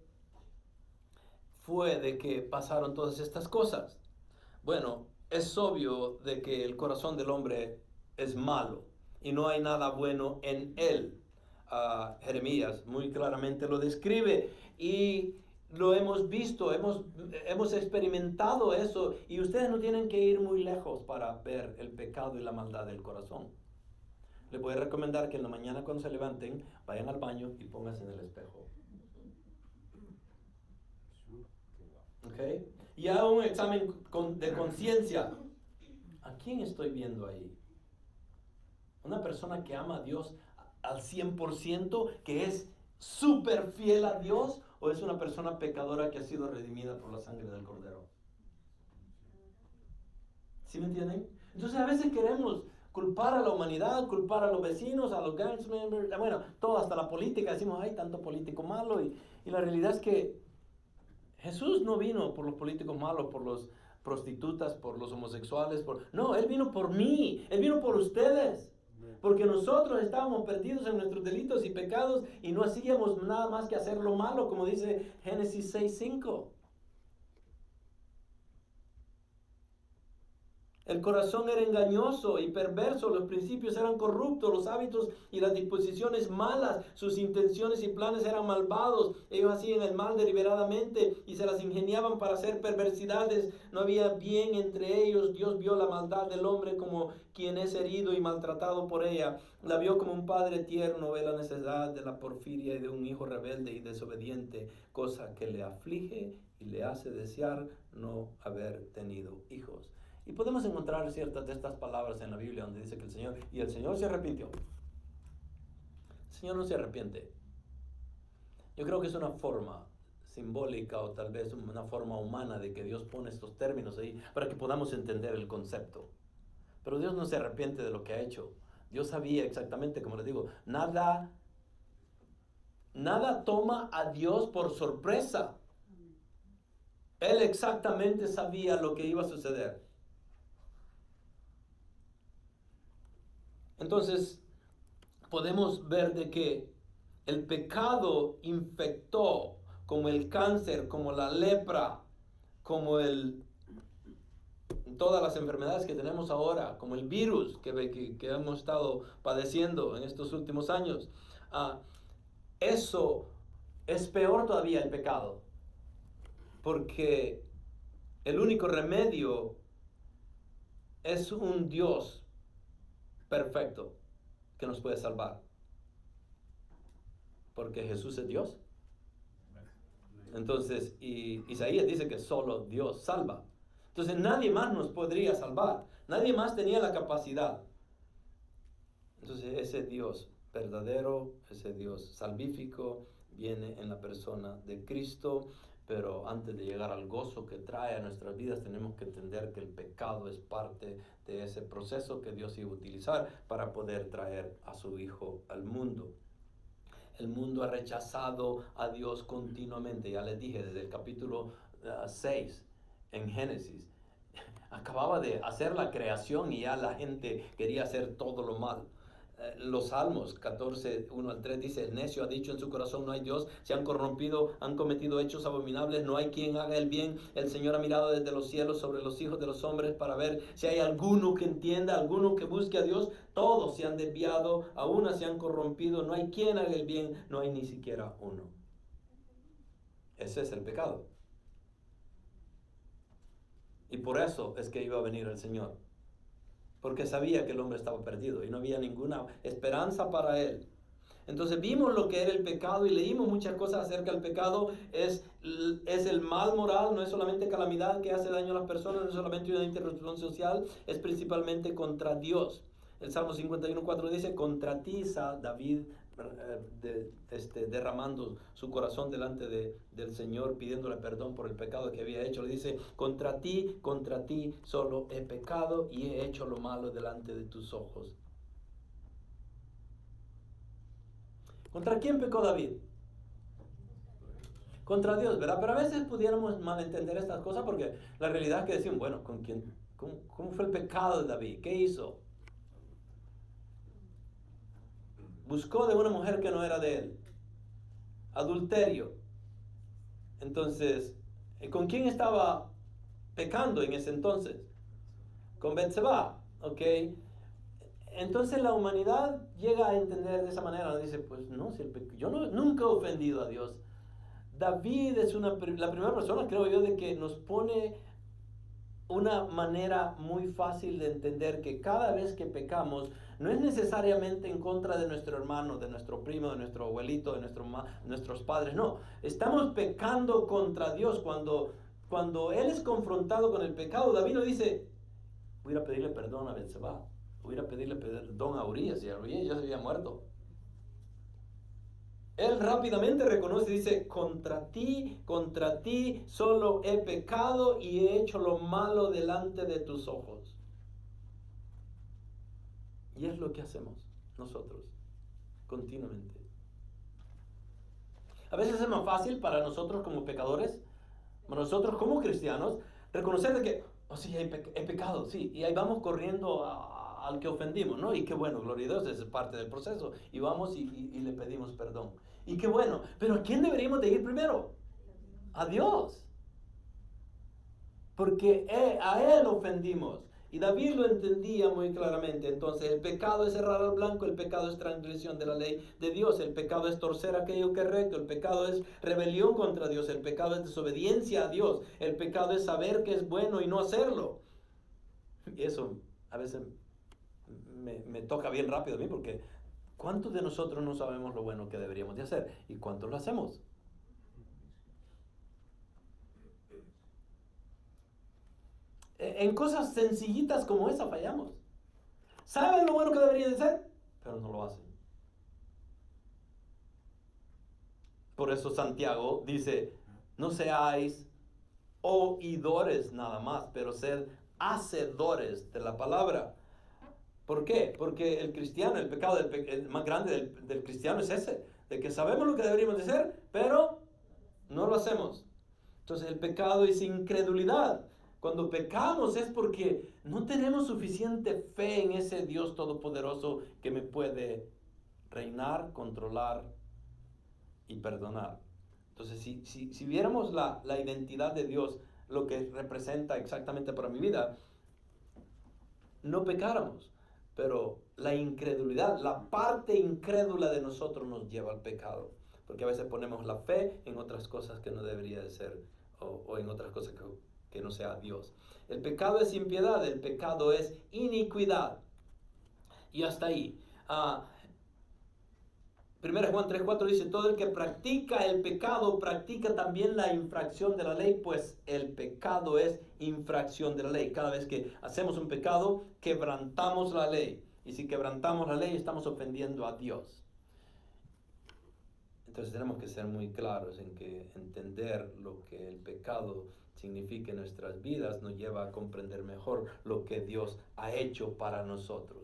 fue de que pasaron todas estas cosas? Bueno, es obvio de que el corazón del hombre es malo y no hay nada bueno en él. Jeremías muy claramente lo describe, y lo hemos visto, hemos experimentado eso, y ustedes no tienen que ir muy lejos para ver el pecado y la maldad del corazón. Les voy a recomendar que en la mañana, cuando se levanten, vayan al baño y pónganse en el espejo. ¿Ok? Y hagan un examen de conciencia. ¿A quién estoy viendo ahí? ¿Una persona que ama a Dios al 100%, que es súper fiel a Dios, o es una persona pecadora que ha sido redimida por la sangre del Cordero? ¿Sí me entienden? Entonces a veces queremos culpar a la humanidad, culpar a los vecinos, a los gang members, bueno, todo, hasta la política. Decimos, hay tanto político malo, y la realidad es que Jesús no vino por los políticos malos, por los prostitutas, por los homosexuales, no, Él vino por mí, Él vino por ustedes. Porque nosotros estábamos perdidos en nuestros delitos y pecados y no hacíamos nada más que hacer lo malo, como dice Génesis 6:5. El corazón era engañoso y perverso, los principios eran corruptos, los hábitos y las disposiciones malas, sus intenciones y planes eran malvados. Ellos hacían el mal deliberadamente y se las ingeniaban para hacer perversidades. No había bien entre ellos. Dios vio la maldad del hombre como quien es herido y maltratado por ella. La vio como un padre tierno ve la necesidad de la porfiria y de un hijo rebelde y desobediente, cosa que le aflige y le hace desear no haber tenido hijos. Y podemos encontrar ciertas de estas palabras en la Biblia donde dice que el Señor se arrepintió. El Señor no se arrepiente. Yo creo que es una forma simbólica o tal vez una forma humana de que Dios pone estos términos ahí para que podamos entender el concepto. Pero Dios no se arrepiente de lo que ha hecho. Dios sabía exactamente, como les digo, nada toma a Dios por sorpresa. Él exactamente sabía lo que iba a suceder. Entonces, podemos ver de que el pecado infectó como el cáncer, como la lepra, como todas las enfermedades que tenemos ahora, como el virus que hemos estado padeciendo en estos últimos años. Eso es peor todavía, el pecado, porque el único remedio es un Dios perfecto que nos puede salvar, porque Jesús es Dios. Entonces, y Isaías dice que solo Dios salva. Entonces nadie más nos podría salvar, nadie más tenía la capacidad. Entonces ese Dios verdadero, ese Dios salvífico, viene en la persona de Cristo. Pero antes de llegar al gozo que trae a nuestras vidas, tenemos que entender que el pecado es parte de ese proceso que Dios iba a utilizar para poder traer a su Hijo al mundo. El mundo ha rechazado a Dios continuamente. Ya les dije, desde el capítulo 6 en Génesis. Acababa de hacer la creación y ya la gente quería hacer todo lo mal. Los Salmos 14, 1-3 dice: el necio ha dicho en su corazón, no hay Dios, se han corrompido, han cometido hechos abominables, no hay quien haga el bien. El Señor ha mirado desde los cielos sobre los hijos de los hombres para ver si hay alguno que entienda, alguno que busque a Dios. Todos se han desviado, a una se han corrompido, no hay quien haga el bien, no hay ni siquiera uno. Ese es el pecado. Y por eso es que iba a venir el Señor. Porque sabía que el hombre estaba perdido y no había ninguna esperanza para él. Entonces vimos lo que era el pecado y leímos muchas cosas acerca del pecado. Es el mal moral, no es solamente calamidad que hace daño a las personas, no es solamente una interrupción social, es principalmente contra Dios. El Salmo 51:4 dice: contra ti, David, derramando su corazón delante del Señor, pidiéndole perdón por el pecado que había hecho. Le dice: contra ti solo he pecado y he hecho lo malo delante de tus ojos. ¿Contra quién pecó David? Contra Dios, ¿verdad? Pero a veces pudiéramos malentender estas cosas, porque la realidad es que decimos, bueno, ¿con quién? ¿Cómo fue el pecado de David? ¿Qué hizo? Buscó de una mujer que no era de él. Adulterio. Entonces, ¿con quién estaba pecando en ese entonces? Con Betsabá, ¿ok? Entonces la humanidad llega a entender de esa manera. Dice, pues no, yo nunca he ofendido a Dios. David es la primera persona, creo yo, de que nos pone una manera muy fácil de entender que cada vez que pecamos, no es necesariamente en contra de nuestro hermano, de nuestro primo, de nuestro abuelito, de nuestros padres. No, estamos pecando contra Dios. Cuando Él es confrontado con el pecado, David no dice, voy a ir a pedirle perdón a Betsabá, voy a ir a pedirle perdón a Urias, y a Urias ya se había muerto. Él rápidamente reconoce y dice, contra ti solo he pecado y he hecho lo malo delante de tus ojos. Y es lo que hacemos nosotros, continuamente. A veces es más fácil para nosotros como pecadores, para nosotros como cristianos, reconocer de que, oh sí, he pecado, sí, y ahí vamos corriendo al que ofendimos, ¿no? Y qué bueno, gloria a Dios, es parte del proceso. Y vamos y le pedimos perdón. Y qué bueno, pero ¿a quién deberíamos de ir primero? A Dios. Porque a Él ofendimos. Y David lo entendía muy claramente. Entonces, el pecado es errar al blanco, el pecado es transgresión de la ley de Dios, el pecado es torcer aquello que es recto, el pecado es rebelión contra Dios, el pecado es desobediencia a Dios, el pecado es saber que es bueno y no hacerlo. Y eso a veces me toca bien rápido a mí, porque ¿cuántos de nosotros no sabemos lo bueno que deberíamos de hacer? ¿Y cuántos lo hacemos? En cosas sencillitas como esa fallamos. Saben lo bueno que deberían de hacer, pero no lo hacen. Por eso Santiago dice, no seáis oidores nada más, pero sed hacedores de la palabra. ¿Por qué? Porque el cristiano, el pecado el más grande del cristiano es ese, de que sabemos lo que deberíamos de hacer, pero no lo hacemos. Entonces el pecado es incredulidad. Cuando pecamos es porque no tenemos suficiente fe en ese Dios todopoderoso que me puede reinar, controlar y perdonar. Entonces si viéramos la identidad de Dios, lo que representa exactamente para mi vida, no pecáramos. Pero la incredulidad, la parte incrédula de nosotros nos lleva al pecado. Porque a veces ponemos la fe en otras cosas que no debería de ser, o en otras cosas que no sea Dios. El pecado es impiedad, el pecado es iniquidad. Y hasta ahí. 1 Juan 3:4 dice, todo el que practica el pecado practica también la infracción de la ley, pues el pecado es infracción de la ley. Cada vez que hacemos un pecado, quebrantamos la ley. Y si quebrantamos la ley, estamos ofendiendo a Dios. Entonces tenemos que ser muy claros en que entender lo que el pecado significa en nuestras vidas nos lleva a comprender mejor lo que Dios ha hecho para nosotros.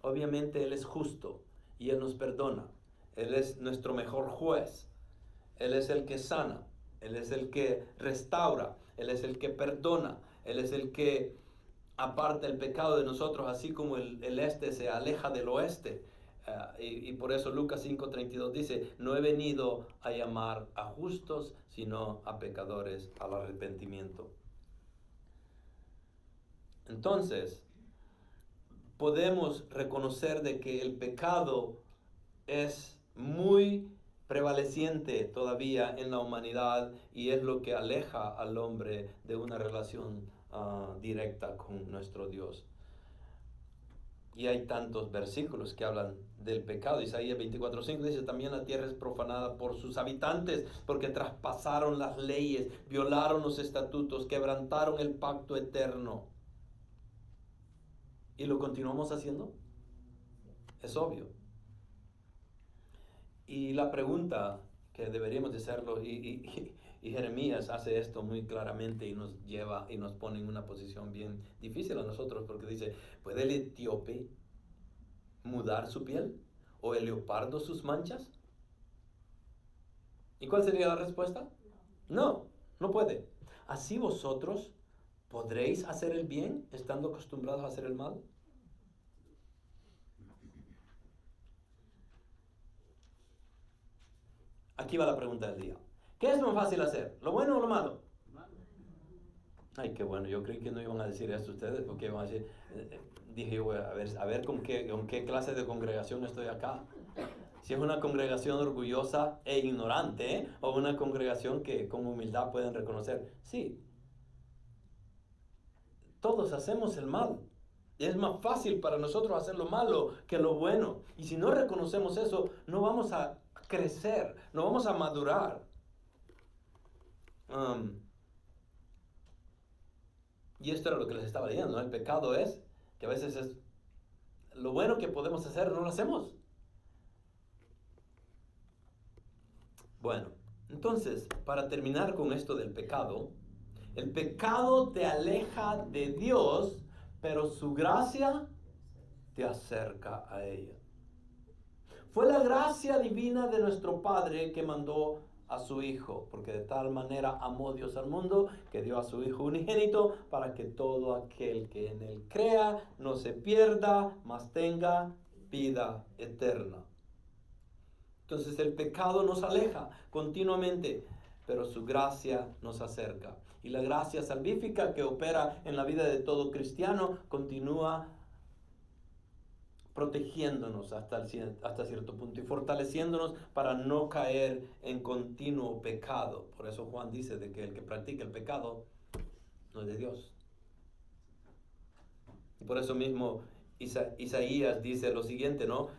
Obviamente Él es justo y Él nos perdona. Él es nuestro mejor juez. Él es el que sana. Él es el que restaura. Él es el que perdona. Él es el que aparta el pecado de nosotros, así como el este se aleja del oeste. Y por eso Lucas 5:32 dice, no he venido a llamar a justos, sino a pecadores al arrepentimiento. Entonces, podemos reconocer de que el pecado es muy prevaleciente todavía en la humanidad y es lo que aleja al hombre de una relación directa con nuestro Dios. Y hay tantos versículos que hablan del pecado. Isaías 24:5 dice, también la tierra es profanada por sus habitantes, porque traspasaron las leyes, violaron los estatutos, quebrantaron el pacto eterno. ¿Y lo continuamos haciendo? Es obvio. Y la pregunta que deberíamos de hacerlo, y Jeremías hace esto muy claramente y nos lleva y nos pone en una posición bien difícil a nosotros, porque dice, ¿puede el etíope mudar su piel? ¿O el leopardo sus manchas? ¿Y cuál sería la respuesta? No, no puede. ¿Así vosotros podréis hacer el bien estando acostumbrados a hacer el mal? Aquí va la pregunta del día. ¿Qué es más fácil hacer? ¿Lo bueno o lo malo? Ay, qué bueno. Yo creí que no iban a decir esto ustedes, porque iban a decir, dije yo, a ver con qué clase de congregación estoy acá. Si es una congregación orgullosa e ignorante, o una congregación que con humildad pueden reconocer. Sí. Todos hacemos el mal. Es más fácil para nosotros hacer lo malo que lo bueno. Y si no reconocemos eso, no vamos a crecer, no vamos a Y esto era lo que les estaba leyendo, ¿no? El pecado es que a veces es lo bueno que podemos hacer, no lo hacemos. Bueno, entonces, para terminar con esto del pecado, el pecado te aleja de Dios, pero su gracia te acerca a ella. Fue la gracia divina de nuestro Padre que mandó a su Hijo, porque de tal manera amó Dios al mundo, que dio a su Hijo unigénito, para que todo aquel que en Él crea no se pierda, mas tenga vida eterna. Entonces el pecado nos aleja continuamente, pero su gracia nos acerca. Y la gracia salvífica que opera en la vida de todo cristiano continúa protegiéndonos hasta cierto punto y fortaleciéndonos para no caer en continuo pecado. Por eso Juan dice de que el que practica el pecado no es de Dios. Y por eso mismo Isaías dice lo siguiente, ¿no?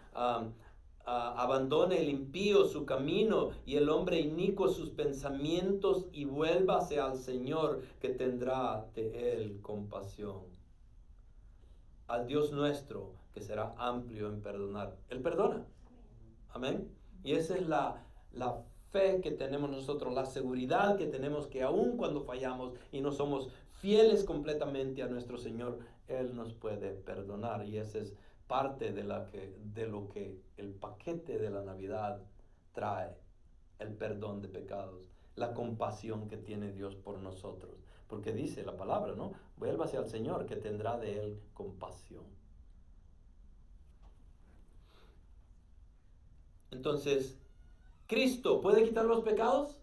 Abandone el impío su camino y el hombre inicuo sus pensamientos y vuélvase al Señor, que tendrá de él compasión. Al Dios nuestro, que será amplio en perdonar. Él perdona. Amén. Y esa es la fe que tenemos nosotros, la seguridad que tenemos, que aun cuando fallamos y no somos fieles completamente a nuestro Señor, Él nos puede perdonar. Y esa es parte de lo que el paquete de la Navidad trae, el perdón de pecados, la compasión que tiene Dios por nosotros. Porque dice la palabra, ¿no? Vuélvase al Señor, que tendrá de Él compasión. Entonces, ¿Cristo puede quitar los pecados?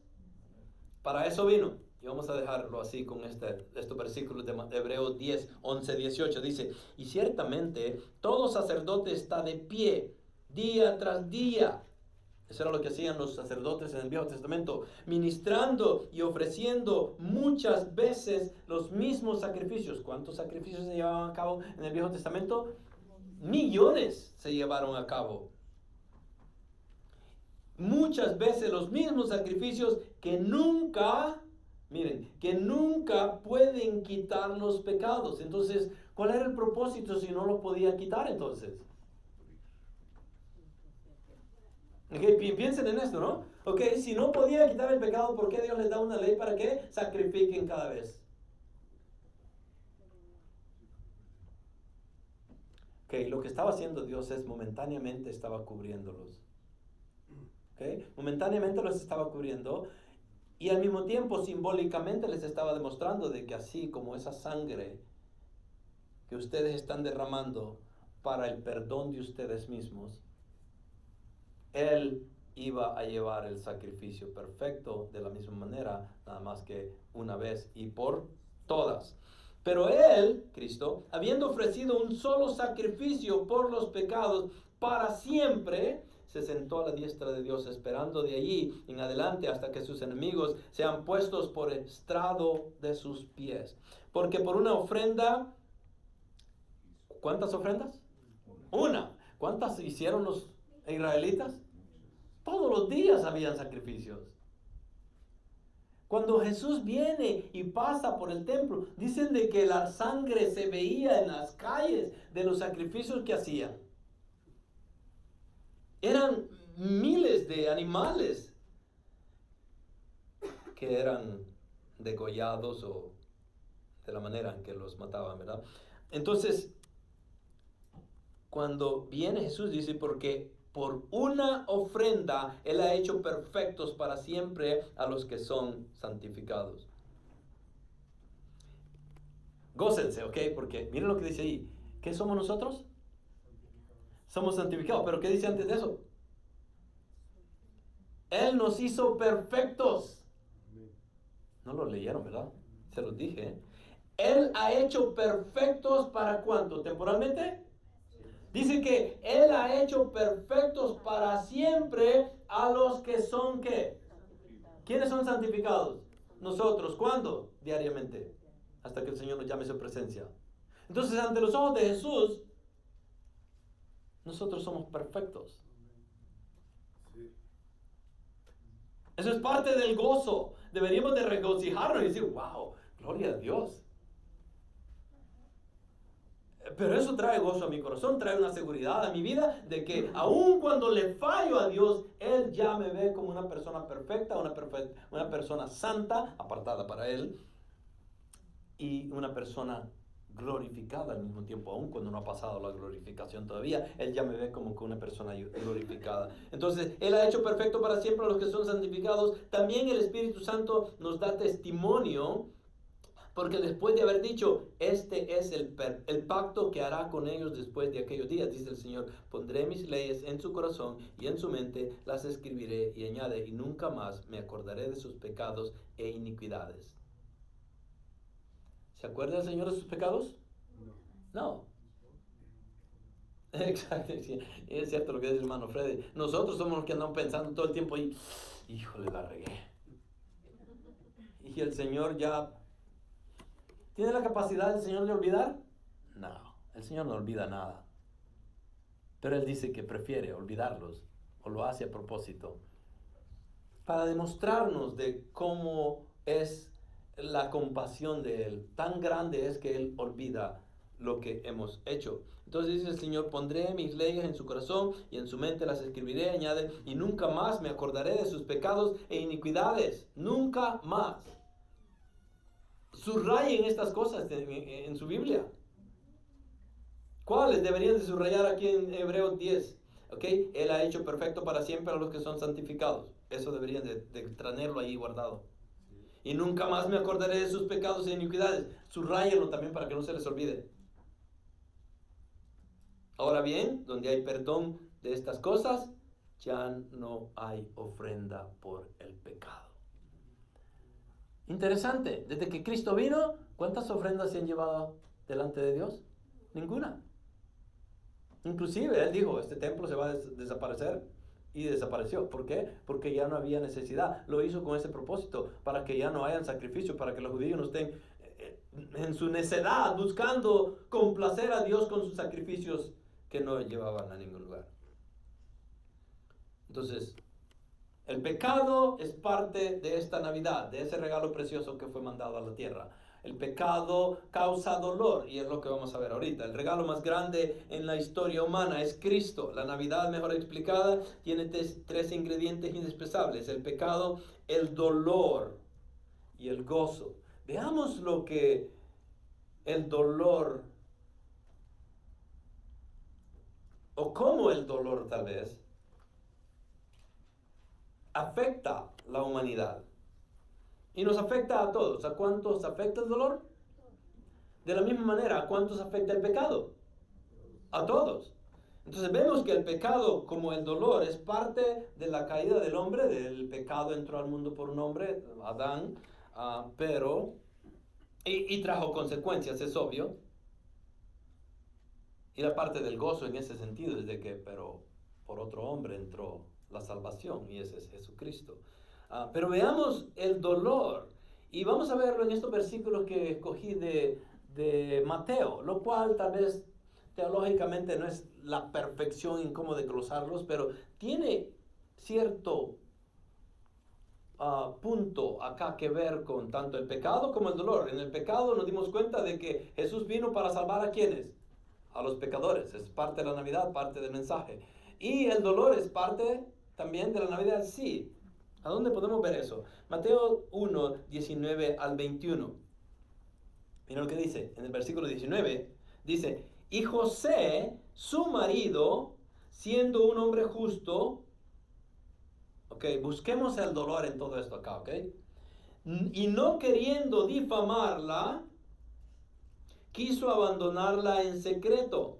Para eso vino. Y vamos a dejarlo así con estos versículos de Hebreos 10, 11, 18. Dice, y ciertamente todo sacerdote está de pie día tras día. Eso era lo que hacían los sacerdotes en el Viejo Testamento, ministrando y ofreciendo muchas veces los mismos sacrificios. ¿Cuántos sacrificios se llevaban a cabo en el Viejo Testamento? Millones se llevaron a cabo. Muchas veces los mismos sacrificios que nunca pueden quitar los pecados. Entonces, ¿cuál era el propósito si no lo podía quitar entonces? Okay, piensen en esto, ¿no? Ok, si no podía quitar el pecado, ¿por qué Dios les da una ley para que sacrifiquen cada vez? Ok, lo que estaba haciendo Dios es momentáneamente estaba cubriéndolos. Okay, momentáneamente los estaba cubriendo y al mismo tiempo simbólicamente les estaba demostrando de que así como esa sangre que ustedes están derramando para el perdón de ustedes mismos, Él iba a llevar el sacrificio perfecto de la misma manera, nada más que una vez y por todas. Pero Él, Cristo, habiendo ofrecido un solo sacrificio por los pecados para siempre, se sentó a la diestra de Dios, esperando de allí en adelante hasta que sus enemigos sean puestos por estrado de sus pies. Porque por una ofrenda, ¿cuántas ofrendas? Una. ¿Cuántas hicieron los israelitas? Todos los días habían sacrificios. Cuando Jesús viene y pasa por el templo, dicen de que la sangre se veía en las calles de los sacrificios que hacían. Eran miles de animales que eran degollados o de la manera en que los mataban, ¿verdad? Entonces, cuando viene Jesús, dice, porque por una ofrenda Él ha hecho perfectos para siempre a los que son santificados. Gócense, ¿ok? Porque miren lo que dice ahí. ¿Qué somos nosotros? Somos santificados. ¿Pero qué dice antes de eso? Él nos hizo perfectos. No lo leyeron, ¿verdad? Se los dije, ¿eh? Él ha hecho perfectos ¿para cuánto? ¿Temporalmente? Dice que Él ha hecho perfectos para siempre a los que son, ¿qué? ¿Quiénes son santificados? Nosotros. ¿Cuándo? Diariamente. Hasta que el Señor nos llame a su presencia. Entonces, ante los ojos de Jesús, nosotros somos perfectos. Eso es parte del gozo. Deberíamos de regocijarnos y decir, wow, gloria a Dios. Pero eso trae gozo a mi corazón, trae una seguridad a mi vida de que aun cuando le fallo a Dios, Él ya me ve como una persona perfecta, una persona santa, apartada para Él, y una persona glorificada al mismo tiempo, aun cuando no ha pasado la glorificación todavía, Él ya me ve como que una persona glorificada. Entonces, Él ha hecho perfecto para siempre a los que son santificados. También el Espíritu Santo nos da testimonio, porque después de haber dicho, este es el pacto que hará con ellos después de aquellos días, dice el Señor, pondré mis leyes en su corazón y en su mente las escribiré, y añade, y nunca más me acordaré de sus pecados e iniquidades. ¿Se acuerda el Señor de sus pecados? No. Exacto, sí, es cierto lo que dice el hermano Freddy. Nosotros somos los que andamos pensando todo el tiempo y, híjole, la regué. Y el Señor ya... ¿Tiene la capacidad el Señor de olvidar? No, el Señor no olvida nada. Pero Él dice que prefiere olvidarlos, o lo hace a propósito, para demostrarnos de cómo es la compasión de Él. Tan grande es que Él olvida lo que hemos hecho. Entonces dice el Señor, pondré mis leyes en su corazón y en su mente las escribiré, añade, y nunca más me acordaré de sus pecados e iniquidades. Nunca más. Subrayen estas cosas en su Biblia. ¿Cuáles deberían de subrayar aquí en Hebreos 10? ¿Okay? Él ha hecho perfecto para siempre a los que son santificados. Eso deberían de tenerlo ahí guardado. Y nunca más me acordaré de sus pecados e iniquidades. Subrayenlo también para que no se les olvide. Ahora bien, donde hay perdón de estas cosas, ya no hay ofrenda por el pecado. Interesante, desde que Cristo vino, ¿cuántas ofrendas se han llevado delante de Dios? Ninguna. Inclusive Él dijo, este templo se va a desaparecer, y desapareció. ¿Por qué? Porque ya no había necesidad. Lo hizo con ese propósito, para que ya no hayan sacrificio, para que los judíos no estén en su necedad buscando complacer a Dios con sus sacrificios que no llevaban a ningún lugar. Entonces, el pecado es parte de esta Navidad, de ese regalo precioso que fue mandado a la tierra. El pecado causa dolor, y es lo que vamos a ver ahorita. El regalo más grande en la historia humana es Cristo. La Navidad, mejor explicada, tiene tres ingredientes indispensables: el pecado, el dolor y el gozo. Veamos lo que el dolor, o cómo el dolor tal vez, afecta la humanidad. Y nos afecta a todos. ¿A cuántos afecta el dolor? De la misma manera, ¿a cuántos afecta el pecado? A todos. Entonces vemos que el pecado, como el dolor, es parte de la caída del hombre. Del pecado entró al mundo por un hombre, Adán, pero trajo consecuencias, es obvio. Y la parte del gozo en ese sentido es de que, pero por otro hombre entró la salvación, y ese es Jesucristo. Pero veamos el dolor, y vamos a verlo en estos versículos que escogí de Mateo, lo cual tal vez teológicamente no es la perfección en cómo desglosarlos, pero tiene cierto punto acá que ver con tanto el pecado como el dolor. En el pecado nos dimos cuenta de que Jesús vino para salvar a ¿quiénes? A los pecadores. Es parte de la Navidad, parte del mensaje. Y el dolor es parte también de la Navidad, sí. ¿A dónde podemos ver eso? Mateo 1, 19 al 21. Miren lo que dice. En el versículo 19 dice, y José, su marido, siendo un hombre justo, ok, busquemos el dolor en todo esto acá, ok, y no queriendo difamarla, quiso abandonarla en secreto.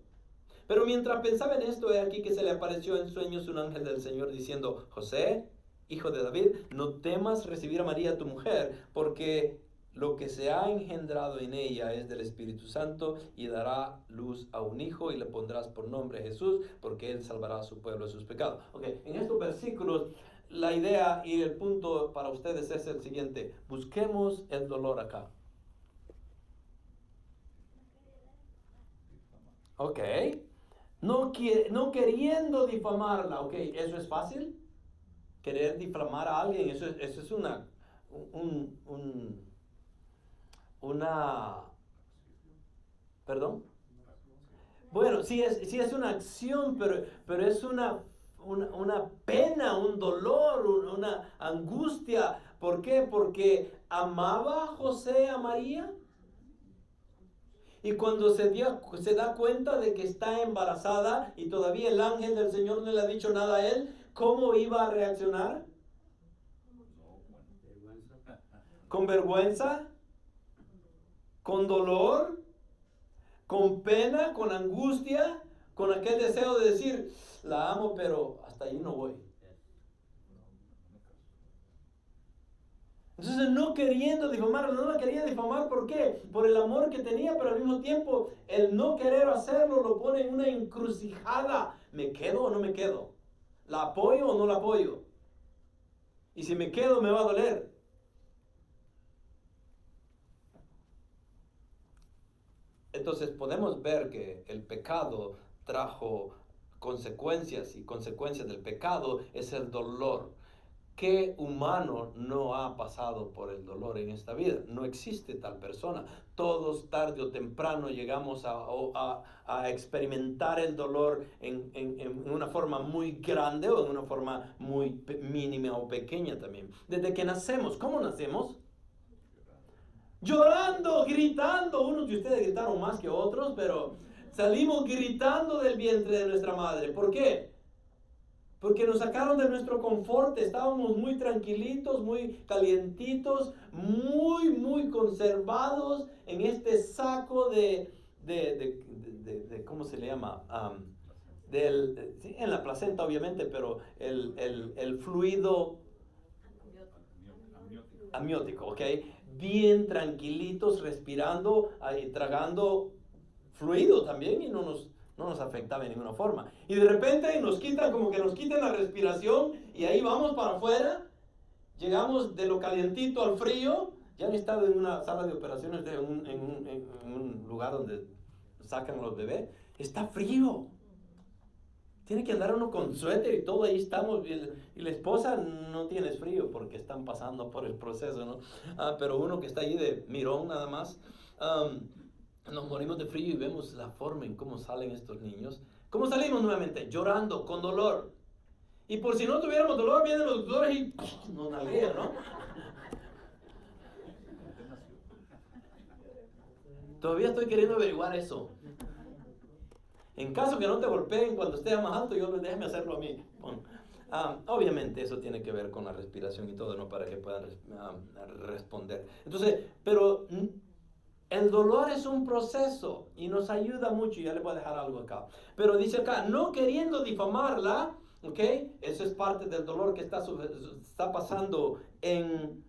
Pero mientras pensaba en esto, he aquí que se le apareció en sueños un ángel del Señor diciendo, José, hijo de David, no temas recibir a María tu mujer, porque lo que se ha engendrado en ella es del Espíritu Santo, y dará luz a un hijo y le pondrás por nombre Jesús, porque él salvará a su pueblo de sus pecados. Ok, en estos versículos la idea y el punto para ustedes es el siguiente: busquemos el dolor acá. Ok, no queriendo difamarla. Ok, ¿eso es fácil? Querer difamar a alguien, eso es una ¿perdón? Bueno, sí es una acción, pero es una pena, un dolor, una angustia. ¿Por qué? Porque amaba José a María. Y cuando se da cuenta de que está embarazada y todavía el ángel del Señor no le ha dicho nada a él, ¿cómo iba a reaccionar? ¿Con vergüenza? ¿Con dolor? ¿Con pena? ¿Con angustia? ¿Con aquel deseo de decir, la amo, pero hasta ahí no voy? Entonces no queriendo difamarla, no la quería difamar, ¿por qué? Por el amor que tenía, pero al mismo tiempo el no querer hacerlo lo pone en una encrucijada. ¿Me quedo o no me quedo? ¿La apoyo o no la apoyo? Y si me quedo me va a doler. Entonces podemos ver que el pecado trajo consecuencias y consecuencias del pecado es el dolor. ¿Qué humano no ha pasado por el dolor en esta vida? No existe tal persona. Todos tarde o temprano llegamos a experimentar el dolor en una forma muy grande o en una forma muy mínima o pequeña también. Desde que nacemos, ¿cómo nacemos? Llorando, gritando. Unos de ustedes gritaron más que otros, pero salimos gritando del vientre de nuestra madre. ¿Por qué? Porque nos sacaron de nuestro confort, estábamos muy tranquilitos, muy calientitos, muy conservados en este saco de ¿cómo se le llama? Sí, en la placenta obviamente, pero el fluido amniótico, ¿ok? Bien tranquilitos, respirando, tragando fluido también y no nos afectaba de ninguna forma. Y de repente nos quitan, como que nos quitan la respiración y ahí vamos para afuera. Llegamos de lo calientito al frío. Ya han estado en una sala de operaciones en un lugar donde sacan a los bebés. Está frío. Tiene que andar uno con suéter y todo, ahí estamos. Y la esposa no tiene frío porque están pasando por el proceso, ¿no? Pero uno que está ahí de mirón nada más. Nos morimos de frío y vemos la forma en cómo salen estos niños. ¿Cómo salimos nuevamente? Llorando, con dolor. Y por si no tuviéramos dolor, vienen los doctores y nos nalguean, ¿no? Todavía estoy queriendo averiguar eso. En caso que no te golpeen cuando estés más alto, déjame hacerlo a mí. Bueno, obviamente eso tiene que ver con la respiración y todo, ¿no? Para que puedan responder. Entonces, pero el dolor es un proceso y nos ayuda mucho. Ya le voy a dejar algo acá. Pero dice acá, no queriendo difamarla, ¿ok? Eso es parte del dolor que está pasando en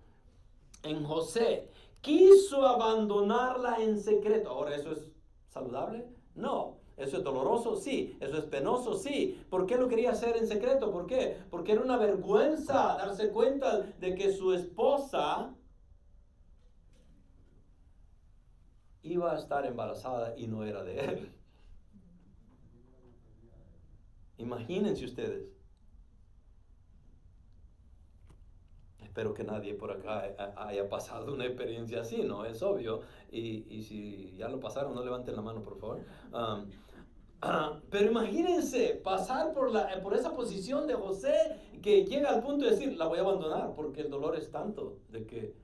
José. Quiso abandonarla en secreto. Ahora, ¿eso es saludable? No. ¿Eso es doloroso? Sí. ¿Eso es penoso? Sí. ¿Por qué lo quería hacer en secreto? ¿Por qué? Porque era una vergüenza darse cuenta de que su esposa iba a estar embarazada y no era de él. Imagínense ustedes. Espero que nadie por acá haya pasado una experiencia así, ¿no? Es obvio. Y si ya lo pasaron, no levanten la mano, por favor. Pero imagínense pasar por esa posición de José que llega al punto de decir, la voy a abandonar porque el dolor es tanto de que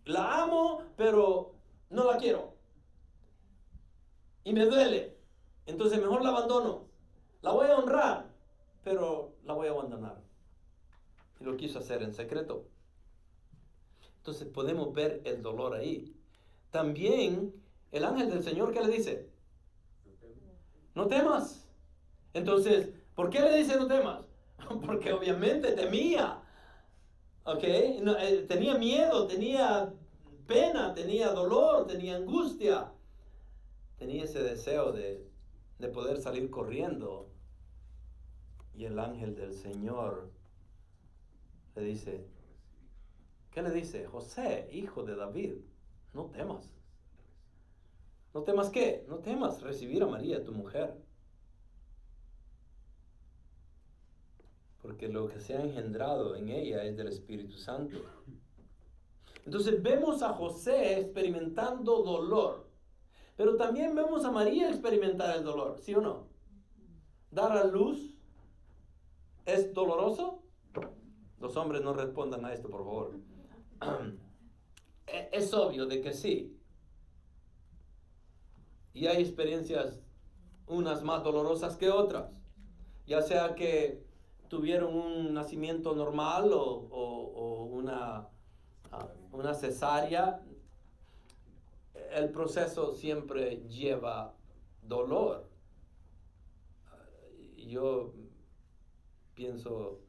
la amo, pero no la quiero. Y me duele. Entonces mejor la abandono. La voy a honrar, pero la voy a abandonar. Y lo quiso hacer en secreto. Entonces podemos ver el dolor ahí. También el ángel del Señor, ¿qué le dice? No temas. Entonces, ¿por qué le dice no temas? Porque obviamente temía. ¿Ok? No, tenía miedo, tenía pena, tenía dolor, tenía angustia. Tenía ese deseo de poder salir corriendo. Y el ángel del Señor le dice, ¿qué le dice? José, hijo de David, no temas. ¿No temas qué? No temas recibir a María, tu mujer. Porque lo que se ha engendrado en ella es del Espíritu Santo. Entonces vemos a José experimentando dolor. Pero también vemos a María experimentar el dolor, ¿sí o no? Dar a luz es doloroso. Los hombres no respondan a esto, por favor. Es obvio de que sí. Y hay experiencias, unas más dolorosas que otras. Ya sea que tuvieron un nacimiento normal o una cesárea, el proceso siempre lleva dolor. Yo pienso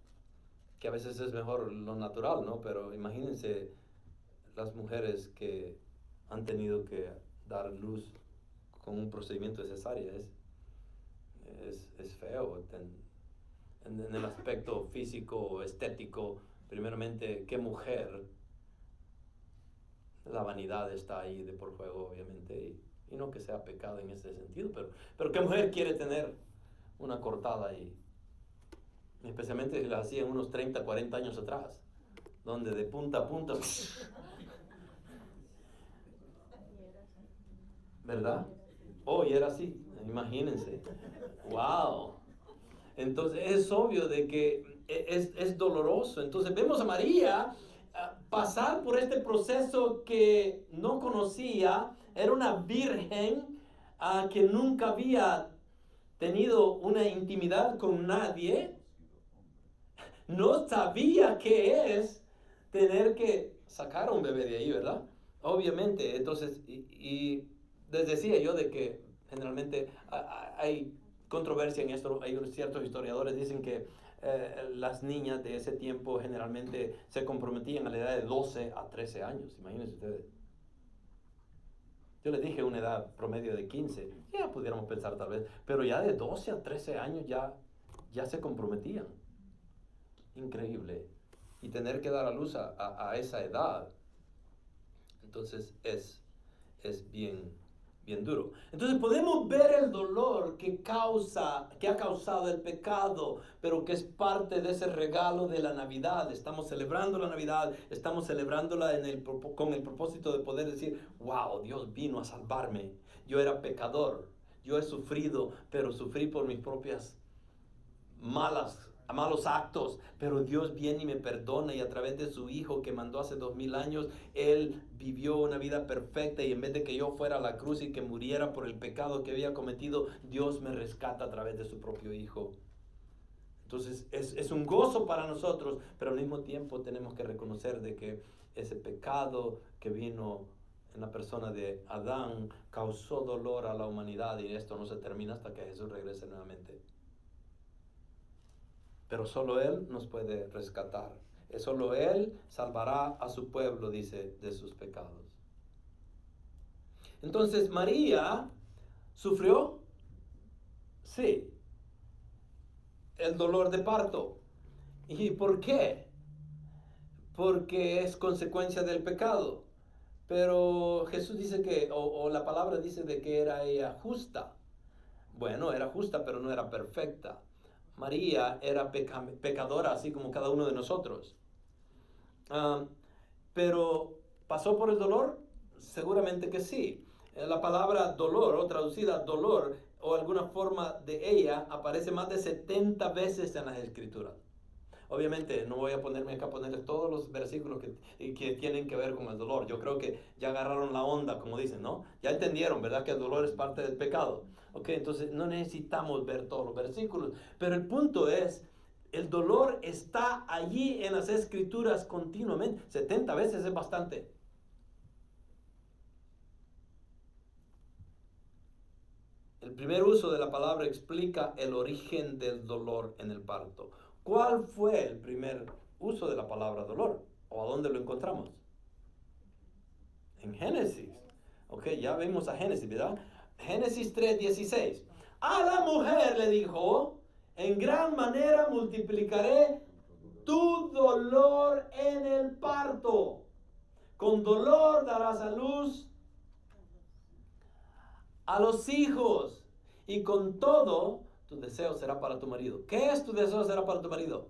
que a veces es mejor lo natural, ¿no? Pero imagínense las mujeres que han tenido que dar luz con un procedimiento de cesárea. Es feo. En el aspecto físico, estético, primeramente, ¿qué mujer? La vanidad está ahí de por juego, obviamente, y no que sea pecado en ese sentido, pero ¿qué mujer quiere tener una cortada ahí? Especialmente si la hacían unos 30, 40 años atrás, donde de punta a punta, ¿verdad? Y era así, imagínense. ¡Wow! Entonces es obvio de que es doloroso. Entonces vemos a María pasar por este proceso que no conocía. Era una virgen que nunca había tenido una intimidad con nadie. No sabía qué es tener que sacar a un bebé de ahí, ¿verdad? Obviamente. Entonces, y les decía yo de que generalmente hay controversia en esto. Hay ciertos historiadores dicen que las niñas de ese tiempo generalmente se comprometían a la edad de 12 a 13 años. Imagínense ustedes. Yo les dije una edad promedio de 15. Ya pudiéramos pensar tal vez. Pero ya de 12 a 13 años ya se comprometían. Increíble. Y tener que dar a luz a esa edad. Entonces es bien duro. Entonces podemos ver el dolor que ha causado el pecado, pero que es parte de ese regalo de la Navidad. Estamos celebrando la Navidad, estamos celebrándola con el propósito de poder decir, wow, Dios vino a salvarme. Yo era pecador, yo he sufrido, pero sufrí por mis propias malos actos, pero Dios viene y me perdona, y a través de su Hijo que mandó hace 2000 años, Él vivió una vida perfecta, y en vez de que yo fuera a la cruz y que muriera por el pecado que había cometido, Dios me rescata a través de su propio Hijo. Entonces es un gozo para nosotros, pero al mismo tiempo tenemos que reconocer de que ese pecado que vino en la persona de Adán causó dolor a la humanidad, y esto no se termina hasta que Jesús regrese nuevamente. Pero solo Él nos puede rescatar. Solo Él salvará a su pueblo, dice, de sus pecados. Entonces, ¿María sufrió? Sí. El dolor de parto. ¿Y por qué? Porque es consecuencia del pecado. Pero Jesús dice que, o la palabra dice de que era ella justa. Bueno, era justa, pero no era perfecta. María era pecadora, así como cada uno de nosotros. Pero ¿pasó por el dolor? Seguramente que sí. La palabra dolor, o traducida dolor, o alguna forma de ella, aparece más de 70 veces en las Escrituras. Obviamente no voy a ponerme acá a ponerles todos los versículos que tienen que ver con el dolor. Yo creo que ya agarraron la onda, como dicen, ¿no? Ya entendieron, ¿verdad? Que el dolor es parte del pecado. Ok, entonces no necesitamos ver todos los versículos. Pero el punto es, el dolor está allí en las Escrituras continuamente. 70 veces es bastante. El primer uso de la palabra explica el origen del dolor en el parto. ¿Cuál fue el primer uso de la palabra dolor? ¿O a dónde lo encontramos? En Génesis. Ok, ya vimos a Génesis, ¿verdad? Génesis 3:16. A la mujer le dijo, en gran manera multiplicaré tu dolor en el parto. Con dolor darás a luz a los hijos, y con todo tu deseo será para tu marido. ¿Qué es tu deseo será para tu marido?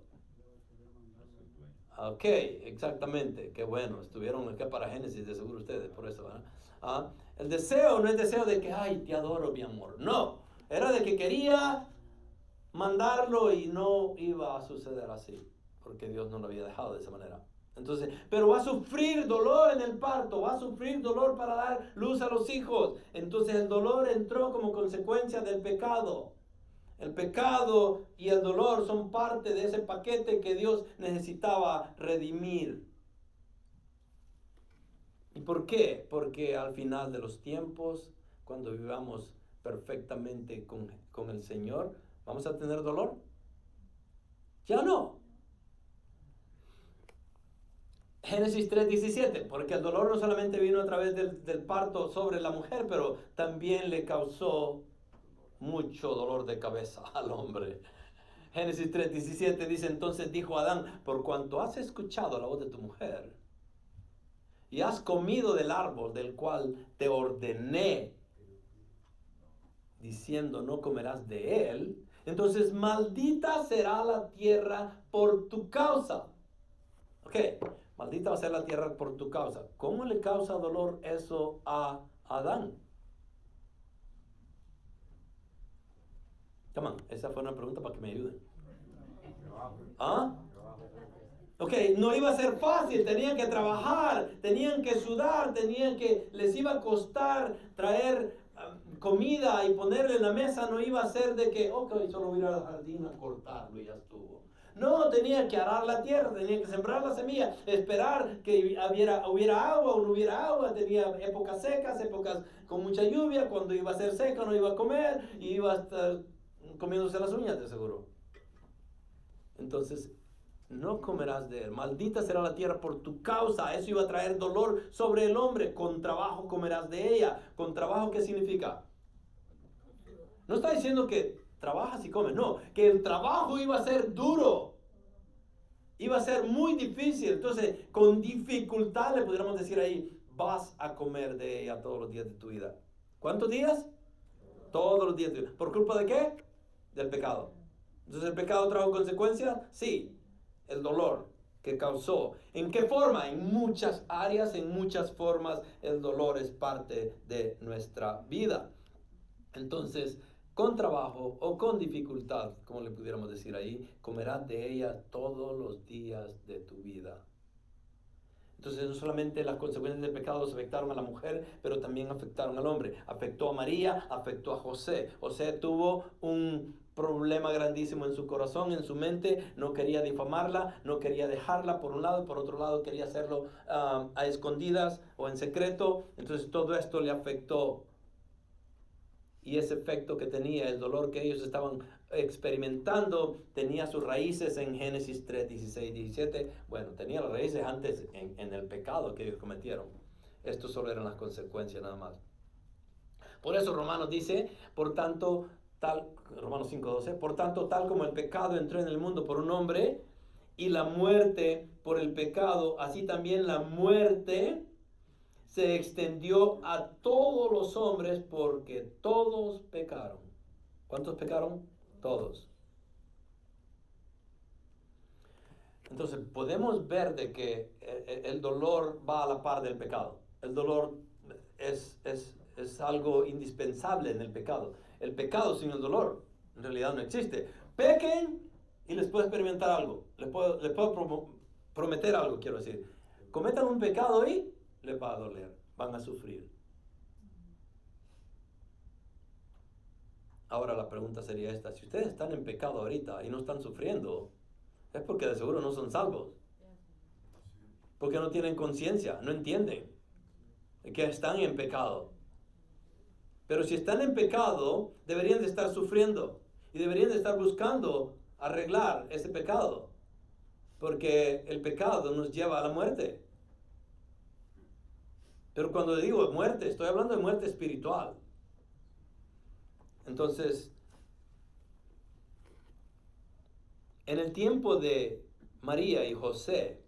Ok, exactamente, qué bueno, estuvieron acá para Génesis, de seguro ustedes, por eso, ¿verdad? El deseo no es deseo de que, ay, te adoro, mi amor, no, era de que quería mandarlo y no iba a suceder así, porque Dios no lo había dejado de esa manera. Entonces, pero va a sufrir dolor en el parto, va a sufrir dolor para dar luz a los hijos. Entonces el dolor entró como consecuencia del pecado. El pecado y el dolor son parte de ese paquete que Dios necesitaba redimir. ¿Y por qué? Porque al final de los tiempos, cuando vivamos perfectamente con el Señor, ¿vamos a tener dolor? Ya no. Génesis 3:17, porque el dolor no solamente vino a través del parto sobre la mujer, pero también le causó mucho dolor de cabeza al hombre. Génesis 3:17 dice, entonces dijo Adán, por cuanto has escuchado la voz de tu mujer y has comido del árbol del cual te ordené, diciendo no comerás de él, entonces maldita será la tierra por tu causa. Ok, maldita va a ser la tierra por tu causa. ¿Cómo le causa dolor eso a Adán? Come on, esa fue una pregunta para que me ayuden. ¿Ah? Ok, no iba a ser fácil, tenían que trabajar, tenían que sudar, les iba a costar traer comida y ponerle en la mesa, no iba a ser de que, ok, solo voy a ir al jardín a cortarlo y ya estuvo. No, tenía que arar la tierra, tenía que sembrar la semilla, esperar que hubiera agua o no hubiera agua, tenía épocas secas, épocas con mucha lluvia, cuando iba a ser seca no iba a comer y iba a estar comiéndose las uñas de seguro. Entonces, no comerás de él, maldita será la tierra por tu causa, eso iba a traer dolor sobre el hombre, con trabajo comerás de ella. ¿Con trabajo qué significa? No está diciendo que trabajas y comes, no, que el trabajo iba a ser duro, iba a ser muy difícil, entonces con dificultad le pudiéramos decir ahí, vas a comer de ella todos los días de tu vida. ¿Cuántos días? Todos los días de tu vida. ¿Por culpa de qué? Del pecado. Entonces, ¿el pecado trajo consecuencias? Sí. El dolor que causó. ¿En qué forma? En muchas áreas, en muchas formas, el dolor es parte de nuestra vida. Entonces, con trabajo o con dificultad, como le pudiéramos decir ahí, comerás de ella todos los días de tu vida. Entonces, no solamente las consecuencias del pecado afectaron a la mujer, pero también afectaron al hombre. Afectó a María, afectó a José. José tuvo un problema grandísimo en su corazón, en su mente, no quería difamarla, no quería dejarla por un lado, y por otro lado quería hacerlo a escondidas o en secreto. Entonces todo esto le afectó, y ese efecto que tenía, el dolor que ellos estaban experimentando, tenía sus raíces en Génesis 3, 16, 17. Bueno, tenía las raíces antes en el pecado que ellos cometieron. Esto solo eran las consecuencias nada más. Por eso Romanos dice, por tanto, Romanos 5:12, por tanto, tal como el pecado entró en el mundo por un hombre y la muerte por el pecado, así también la muerte se extendió a todos los hombres porque todos pecaron. ¿Cuántos pecaron? Todos. Entonces podemos ver de que el dolor va a la par del pecado. El dolor es algo indispensable en el pecado. El pecado sin el dolor en realidad no existe. Pequen y les puedo experimentar algo. Les puedo prometer algo, quiero decir. Cometan un pecado y les va a doler. Van a sufrir. Ahora la pregunta sería esta. Si ustedes están en pecado ahorita y no están sufriendo, es porque de seguro no son salvos. Porque no tienen conciencia, no entienden que están en pecado. Pero si están en pecado, deberían de estar sufriendo y deberían de estar buscando arreglar ese pecado. Porque el pecado nos lleva a la muerte. Pero cuando digo muerte, estoy hablando de muerte espiritual. Entonces, en el tiempo de María y José,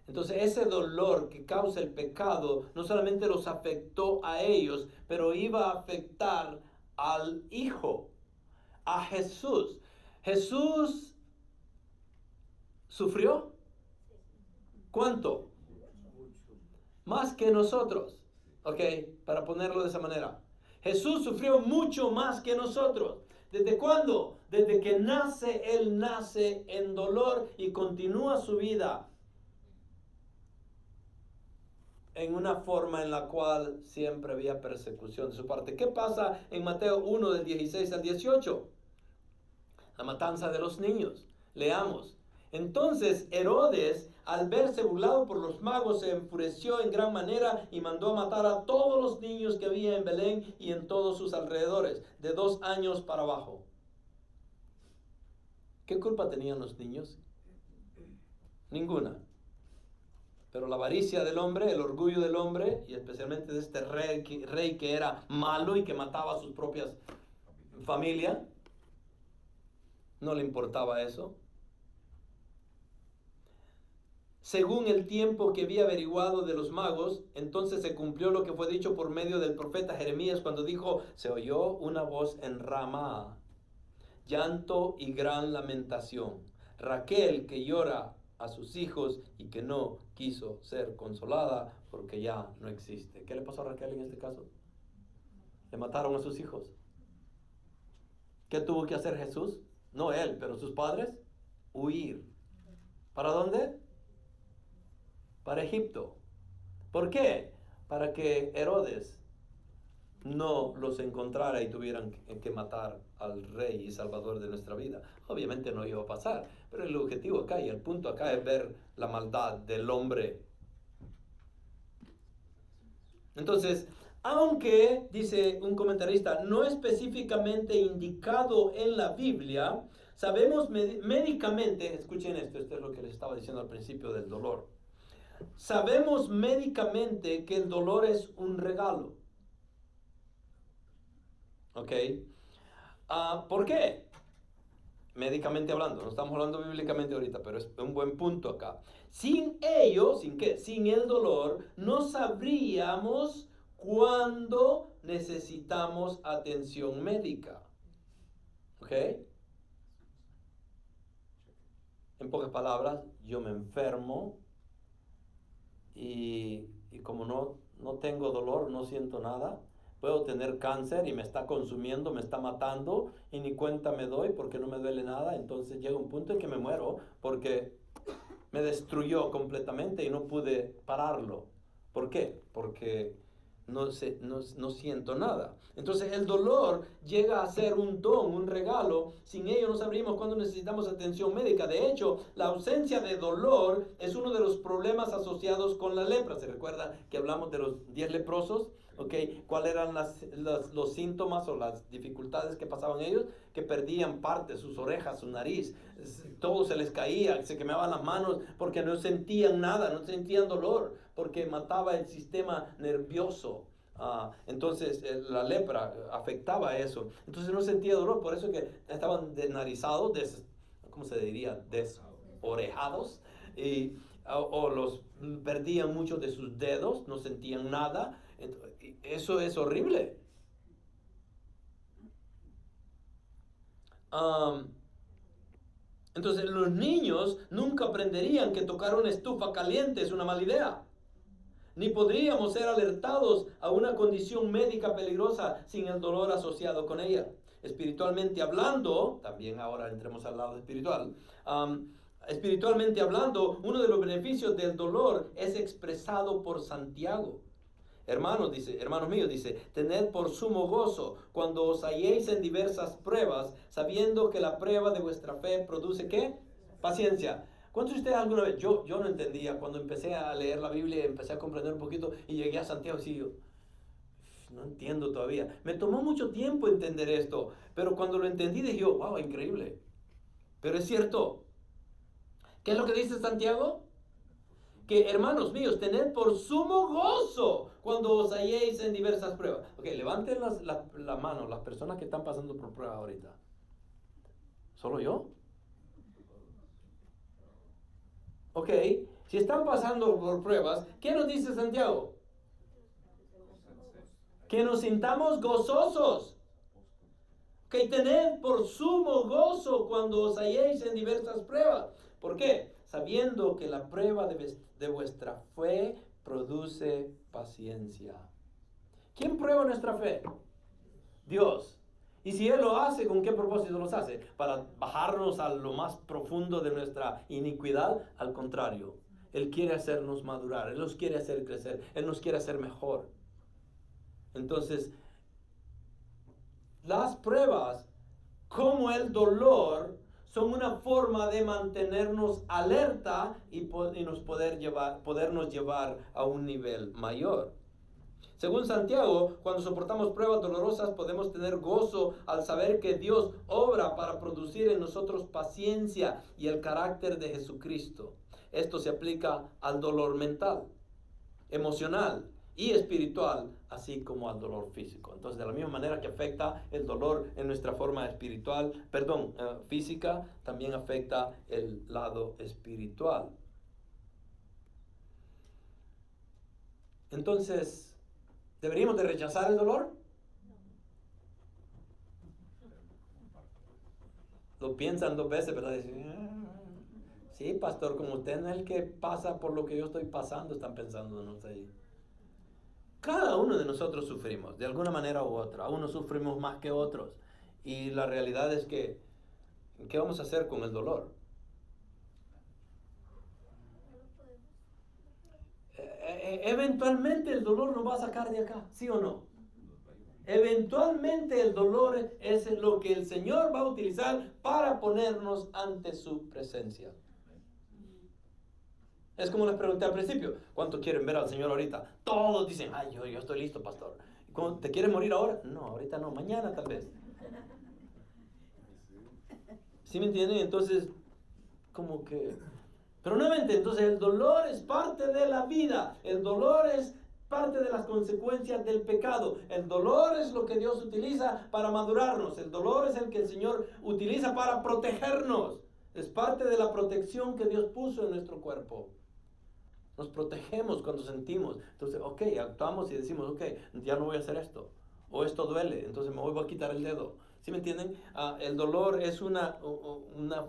entonces ese dolor que causa el pecado no solamente los afectó a ellos, pero iba a afectar al Hijo, a Jesús. ¿Jesús sufrió? ¿Cuánto? Más que nosotros. Ok, para ponerlo de esa manera. Jesús sufrió mucho más que nosotros. ¿Desde cuándo? Desde que nace, Él nace en dolor y continúa su vida en una forma en la cual siempre había persecución de su parte. ¿Qué pasa en Mateo 1 del 16 al 18? La matanza de los niños. Leamos. Entonces Herodes, al verse burlado por los magos, se enfureció en gran manera y mandó a matar a todos los niños que había en Belén y en todos sus alrededores, de 2 años para abajo. ¿Qué culpa tenían los niños? Ninguna. Pero la avaricia del hombre, el orgullo del hombre, y especialmente de este rey que era malo y que mataba a sus propias familias, no le importaba eso. Según el tiempo que había averiguado de los magos, entonces se cumplió lo que fue dicho por medio del profeta Jeremías cuando dijo: se oyó una voz en Ramá, llanto y gran lamentación. Raquel que llora a sus hijos y que no quiso ser consolada porque ya no existe. ¿Qué le pasó a Raquel en este caso? Le mataron a sus hijos. ¿Qué tuvo que hacer Jesús? No él, pero sus padres. Huir. ¿Para dónde? Para Egipto. ¿Por qué? Para que Herodes no los encontrara y tuvieran que matar al rey y salvador de nuestra vida. Obviamente no iba a pasar, pero el objetivo acá y el punto acá es ver la maldad del hombre. Entonces, aunque, dice un comentarista, no específicamente indicado en la Biblia, sabemos médicamente, escuchen esto es lo que les estaba diciendo al principio del dolor. Sabemos médicamente que el dolor es un regalo. ¿Ok? ¿Por qué? Médicamente hablando, no estamos hablando bíblicamente ahorita, pero es un buen punto acá. Sin ello, ¿sin qué? Sin el dolor, no sabríamos cuándo necesitamos atención médica. ¿Ok? En pocas palabras, yo me enfermo y como no tengo dolor, no siento nada. Puedo tener cáncer y me está consumiendo, me está matando y ni cuenta me doy porque no me duele nada. Entonces llega un punto en que me muero porque me destruyó completamente y no pude pararlo. ¿Por qué? Porque no siento nada. Entonces el dolor llega a ser un don, un regalo. Sin ello no sabríamos cuándo necesitamos atención médica. De hecho, la ausencia de dolor es uno de los problemas asociados con la lepra. ¿Se recuerda que hablamos de los 10 leprosos? Okay. ¿Cuáles eran los síntomas o las dificultades que pasaban ellos? Que perdían parte, sus orejas, su nariz, todo se les caía, se quemaban las manos porque no sentían nada, no sentían dolor, porque mataba el sistema nervioso. Entonces la lepra afectaba eso. Entonces no sentía dolor, por eso que estaban desnarizados, ¿cómo se diría? Desorejados, o los perdían muchos de sus dedos, no sentían nada. Eso es horrible. Entonces los niños nunca aprenderían que tocar una estufa caliente es una mala idea. Ni podríamos ser alertados a una condición médica peligrosa sin el dolor asociado con ella. Espiritualmente hablando, también ahora entremos al lado espiritual. Espiritualmente hablando, uno de los beneficios del dolor es expresado por Santiago. Hermanos míos, dice, tened por sumo gozo cuando os halléis en diversas pruebas, sabiendo que la prueba de vuestra fe produce, ¿qué? Paciencia. ¿Cuántos de ustedes alguna vez? Yo no entendía cuando empecé a leer la Biblia, empecé a comprender un poquito y llegué a Santiago y yo, no entiendo todavía. Me tomó mucho tiempo entender esto, pero cuando lo entendí dije, wow, increíble. Pero es cierto. ¿Qué es lo que dice Santiago? Que, hermanos míos, tened por sumo gozo cuando os halléis en diversas pruebas. Ok, levanten la mano las personas que están pasando por pruebas ahorita. ¿Solo yo? Ok, si están pasando por pruebas, ¿qué nos dice Santiago? Que nos sintamos gozosos. Ok, tened por sumo gozo cuando os halléis en diversas pruebas. ¿Por qué? sabiendo que la prueba de vuestra fe produce paciencia. ¿Quién prueba nuestra fe? Dios. Y si Él lo hace, ¿con qué propósito los hace? ¿Para bajarnos a lo más profundo de nuestra iniquidad? Al contrario, Él quiere hacernos madurar, Él nos quiere hacer crecer, Él nos quiere hacer mejor. Entonces, las pruebas, como el dolor, son una forma de mantenernos alerta y podernos llevar a un nivel mayor. Según Santiago, cuando soportamos pruebas dolorosas podemos tener gozo al saber que Dios obra para producir en nosotros paciencia y el carácter de Jesucristo. Esto se aplica al dolor mental, emocional y espiritual, así como al dolor físico. Entonces, de la misma manera que afecta el dolor en nuestra forma física, también afecta el lado espiritual. Entonces, ¿deberíamos de rechazar el dolor? Lo piensan 2 veces, ¿verdad? Dicen, sí, pastor, como usted no es el que pasa por lo que yo estoy pasando, están pensando, no sé. Cada uno de nosotros sufrimos, de alguna manera u otra. Unos sufrimos más que otros. Y la realidad es que, ¿qué vamos a hacer con el dolor? Eventualmente el dolor nos va a sacar de acá, ¿sí o no? Eventualmente el dolor es lo que el Señor va a utilizar para ponernos ante su presencia. Es como les pregunté al principio, ¿cuántos quieren ver al Señor ahorita? Todos dicen, ay, yo estoy listo, pastor. ¿Te quieres morir ahora? No, ahorita no, mañana tal vez. ¿Sí me entienden? Entonces, como que... Pero nuevamente, entonces el dolor es parte de la vida. El dolor es parte de las consecuencias del pecado. El dolor es lo que Dios utiliza para madurarnos. El dolor es el que el Señor utiliza para protegernos. Es parte de la protección que Dios puso en nuestro cuerpo. Nos protegemos cuando sentimos. Entonces, ok, actuamos y decimos, ok, ya no voy a hacer esto. O esto duele, entonces me voy a quitar el dedo. ¿Sí me entienden? El dolor es una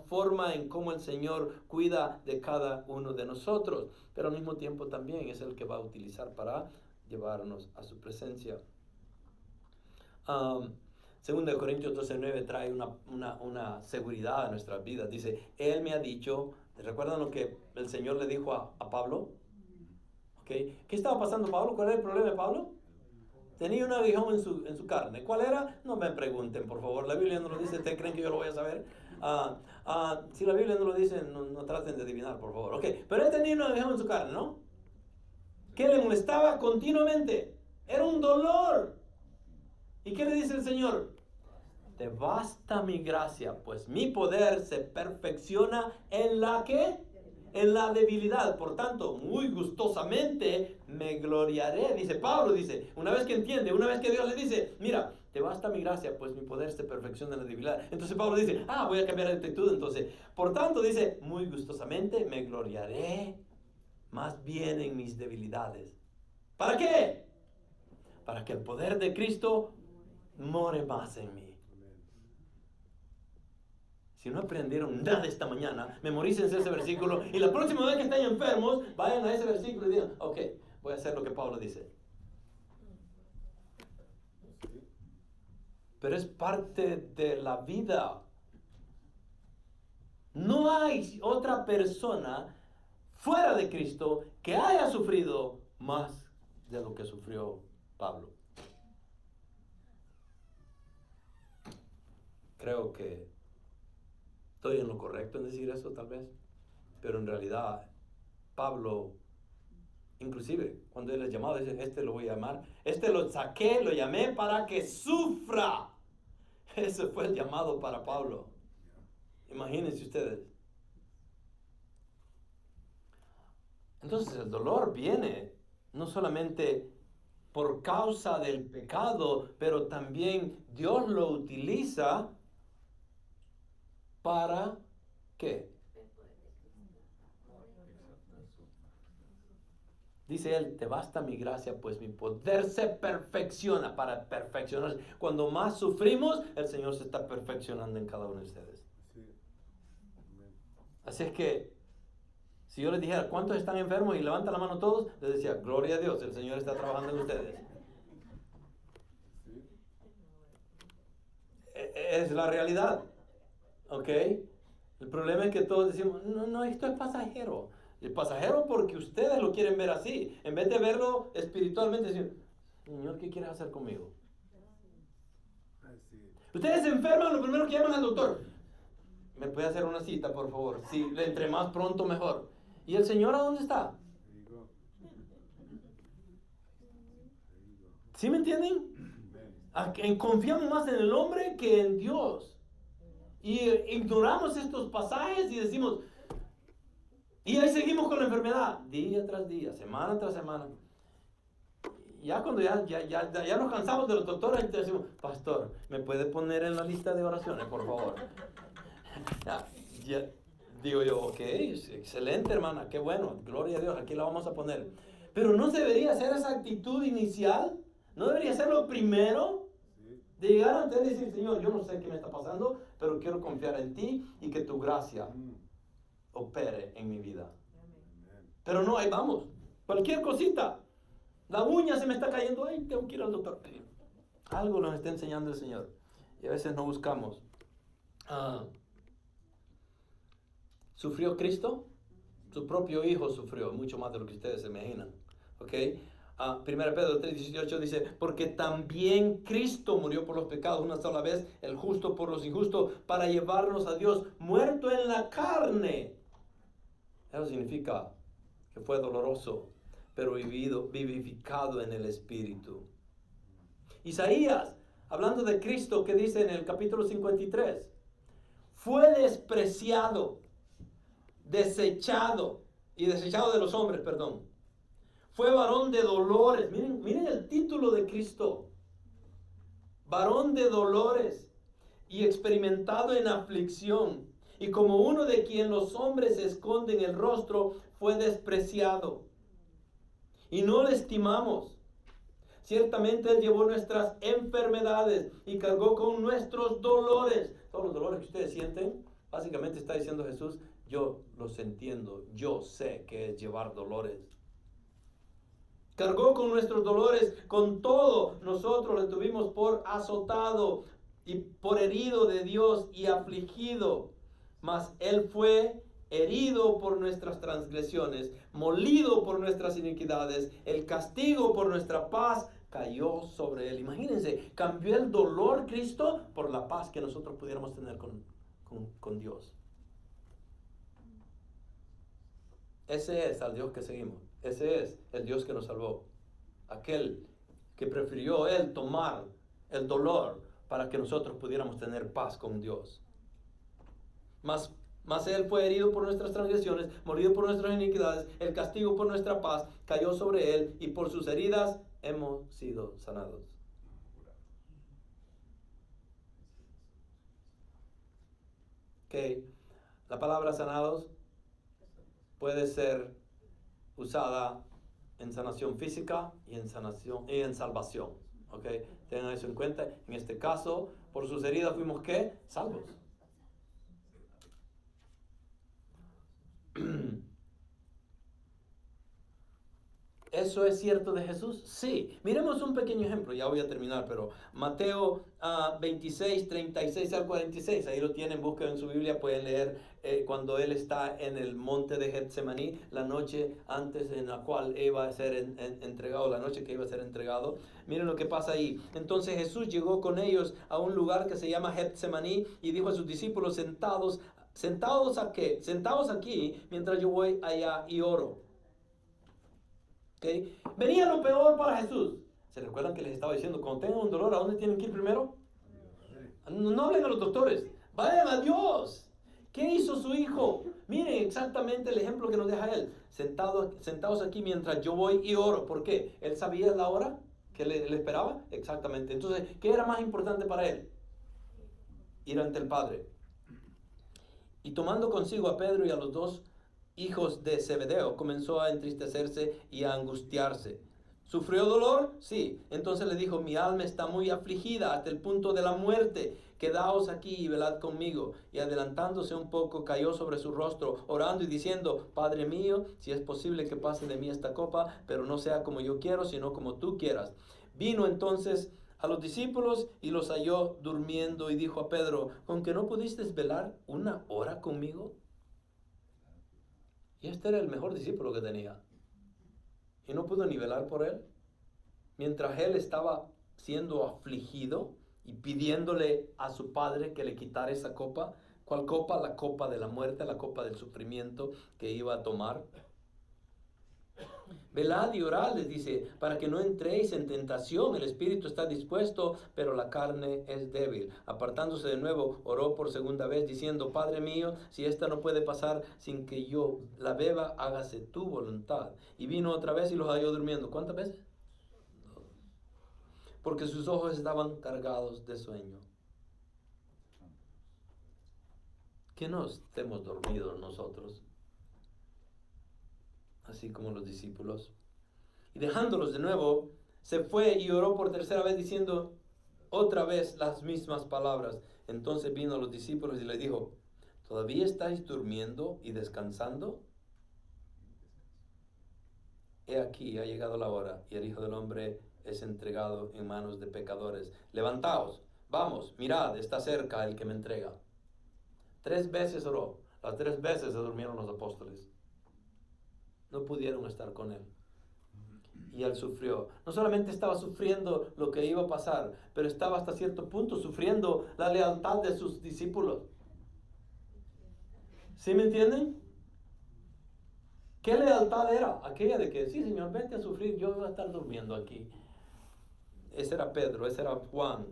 forma en cómo el Señor cuida de cada uno de nosotros, pero al mismo tiempo también es el que va a utilizar para llevarnos a su presencia. Segunda de Corintios 12:9 trae una seguridad a nuestras vidas. Dice, Él me ha dicho, ¿recuerdan lo que el Señor le dijo a Pablo? ¿Okay? ¿Qué estaba pasando Pablo? ¿Cuál era el problema de Pablo? Tenía un aguijón en su carne. ¿Cuál era? No me pregunten, por favor. La Biblia no lo dice. ¿Ustedes creen que yo lo voy a saber? Si la Biblia no lo dice, no traten de adivinar, por favor. Ok, pero él tenía un aguijón en su carne, ¿no? Que le molestaba continuamente. Era un dolor. ¿Y qué le dice el Señor? Te basta mi gracia, pues mi poder se perfecciona en la ¿qué? En la debilidad. Por tanto, muy gustosamente me gloriaré. Dice Pablo, dice, una vez que entiende, una vez que Dios le dice, mira, te basta mi gracia, pues mi poder se perfecciona en la debilidad. Entonces Pablo dice, voy a cambiar de actitud. Entonces, por tanto, dice, muy gustosamente me gloriaré más bien en mis debilidades. ¿Para qué? Para que el poder de Cristo more más en mí. Si no aprendieron nada esta mañana, memorícense ese versículo y la próxima vez que estén enfermos, vayan a ese versículo y digan, ok, voy a hacer lo que Pablo dice. Pero es parte de la vida. No hay otra persona fuera de Cristo que haya sufrido más de lo que sufrió Pablo. Creo que estoy en lo correcto en decir eso, tal vez, pero en realidad Pablo, inclusive cuando él es llamado, dice, lo voy a llamar, lo saqué, lo llamé para que sufra. Ese fue el llamado para Pablo. Imagínense ustedes. Entonces el dolor viene no solamente por causa del pecado, pero también Dios lo utiliza ¿para qué? Dice él, te basta mi gracia, pues mi poder se perfecciona para perfeccionarse. Cuando más sufrimos, el Señor se está perfeccionando en cada uno de ustedes. Así es que Si yo les dijera, ¿cuántos están enfermos? Y levantan la mano todos, les decía, gloria a Dios, el Señor está trabajando en ustedes. Es la realidad, ¿ok? El problema es que todos decimos, no, esto es pasajero. Es pasajero porque ustedes lo quieren ver así. En vez de verlo espiritualmente, decir, Señor, ¿qué quieres hacer conmigo? Ustedes se enferman, lo primero que llaman al doctor. ¿Me puede hacer una cita, por favor? Sí, entre más pronto mejor. ¿Y el Señor a dónde está? ¿Sí me entienden? Confiamos más en el hombre que en Dios. Y ignoramos estos pasajes y decimos, y ahí seguimos con la enfermedad, día tras día, semana tras semana. Ya cuando ya nos cansamos de los doctores, entonces decimos, pastor, ¿me puede poner en la lista de oraciones, por favor? Ya, digo yo, ok, excelente, hermana, qué bueno, gloria a Dios, aquí la vamos a poner. Pero no debería ser esa actitud inicial, no debería ser lo primero de llegar ante Él y decir, Señor, yo no sé qué me está pasando, pero quiero confiar en ti y que tu gracia opere en mi vida. Pero no, ahí vamos, cualquier cosita. La uña se me está cayendo, ay, tengo que ir al doctor. Algo nos está enseñando el Señor. Y a veces no buscamos. ¿Sufrió Cristo? Su propio Hijo sufrió, mucho más de lo que ustedes se imaginan. ¿Ok? 1 Pedro 3:18 dice, porque también Cristo murió por los pecados una sola vez, el justo por los injustos, para llevarnos a Dios, muerto en la carne. Eso significa que fue doloroso, pero vivificado en el Espíritu. Isaías, hablando de Cristo, que dice en el capítulo 53, fue despreciado, desechado de los hombres, perdón. Fue varón de dolores. Miren el título de Cristo. Varón de dolores y experimentado en aflicción. Y como uno de quien los hombres esconden el rostro, fue despreciado. Y no le estimamos. Ciertamente Él llevó nuestras enfermedades y cargó con nuestros dolores. Todos los dolores que ustedes sienten, básicamente está diciendo Jesús, yo los entiendo, yo sé que es llevar dolores. Cargó con nuestros dolores, con todo nosotros le tuvimos por azotado y por herido de Dios y afligido. Mas Él fue herido por nuestras transgresiones, molido por nuestras iniquidades, el castigo por nuestra paz cayó sobre Él. Imagínense, cambió el dolor Cristo por la paz que nosotros pudiéramos tener con Dios. Ese es al Dios que seguimos. Ese es el Dios que nos salvó. Aquel que prefirió Él tomar el dolor para que nosotros pudiéramos tener paz con Dios. Mas Él fue herido por nuestras transgresiones, molido por nuestras iniquidades, el castigo por nuestra paz cayó sobre Él y por sus heridas hemos sido sanados. Ok, la palabra sanados puede ser usada en sanación física y en sanación y en salvación. ¿Ok? Tengan eso en cuenta. En este caso, por sus heridas fuimos ¿qué? Salvos. ¿Eso es cierto de Jesús? Sí. Miremos un pequeño ejemplo, ya voy a terminar, pero Mateo 26, 36 al 46, ahí lo tienen, busquen en su Biblia, pueden leer cuando Él está en el monte de Getsemaní, la noche antes en la cual iba a ser entregado, la noche que iba a ser entregado. Miren lo que pasa ahí. Entonces Jesús llegó con ellos a un lugar que se llama Getsemaní y dijo a sus discípulos, sentados aquí, sentados aquí mientras yo voy allá y oro. ¿Okay? Venía lo peor para Jesús. ¿Se recuerdan que les estaba diciendo, cuando tengan un dolor, ¿a dónde tienen que ir primero? No hablen a los doctores, vayan a Dios. ¿Qué hizo su hijo? Miren exactamente el ejemplo que nos deja Él. Sentados aquí mientras yo voy y oro. ¿Por qué? ¿Él sabía la hora que le esperaba? Exactamente. Entonces, ¿qué era más importante para Él? Ir ante el Padre. Y tomando consigo a Pedro y a los dos hijos de Zebedeo, comenzó a entristecerse y a angustiarse. ¿Sufrió dolor? Sí. Entonces le dijo, mi alma está muy afligida hasta el punto de la muerte. quedaos aquí y velad conmigo. Y adelantándose un poco, cayó sobre su rostro, orando y diciendo, Padre mío, si es posible que pase de mí esta copa, pero no sea como yo quiero, sino como tú quieras. Vino entonces a los discípulos y los halló durmiendo y dijo a Pedro, ¿con que no pudiste velar 1 hora conmigo? Y este era el mejor discípulo que tenía. Y no pudo ni velar por él. Mientras él estaba siendo afligido y pidiéndole a su padre que le quitara esa copa. ¿Cuál copa? La copa de la muerte, la copa del sufrimiento que iba a tomar. Velad y orad, les dice, para que no entréis en tentación. El espíritu está dispuesto, pero la carne es débil. Apartándose de nuevo, oró por segunda vez, diciendo, Padre mío, si esta no puede pasar sin que yo la beba, hágase tu voluntad. Y vino otra vez y los halló durmiendo. ¿Cuántas veces? Porque sus ojos estaban cargados de sueño. Que no estemos dormidos nosotros, así como los discípulos. Y dejándolos de nuevo, se fue y oró por tercera vez diciendo otra vez las mismas palabras. Entonces vino a los discípulos y les dijo, ¿todavía estáis durmiendo y descansando? He aquí, ha llegado la hora y el Hijo del Hombre es entregado en manos de pecadores. Levantaos, vamos, mirad, está cerca el que me entrega. 3 veces oró. Las 3 veces se durmieron los apóstoles. No pudieron estar con él. Y él sufrió. No solamente estaba sufriendo lo que iba a pasar, pero estaba hasta cierto punto sufriendo la lealtad de sus discípulos. ¿Sí me entienden? ¿Qué lealtad era? Aquella de que, sí, Señor, vente a sufrir, yo voy a estar durmiendo aquí. Ese era Pedro, ese era Juan.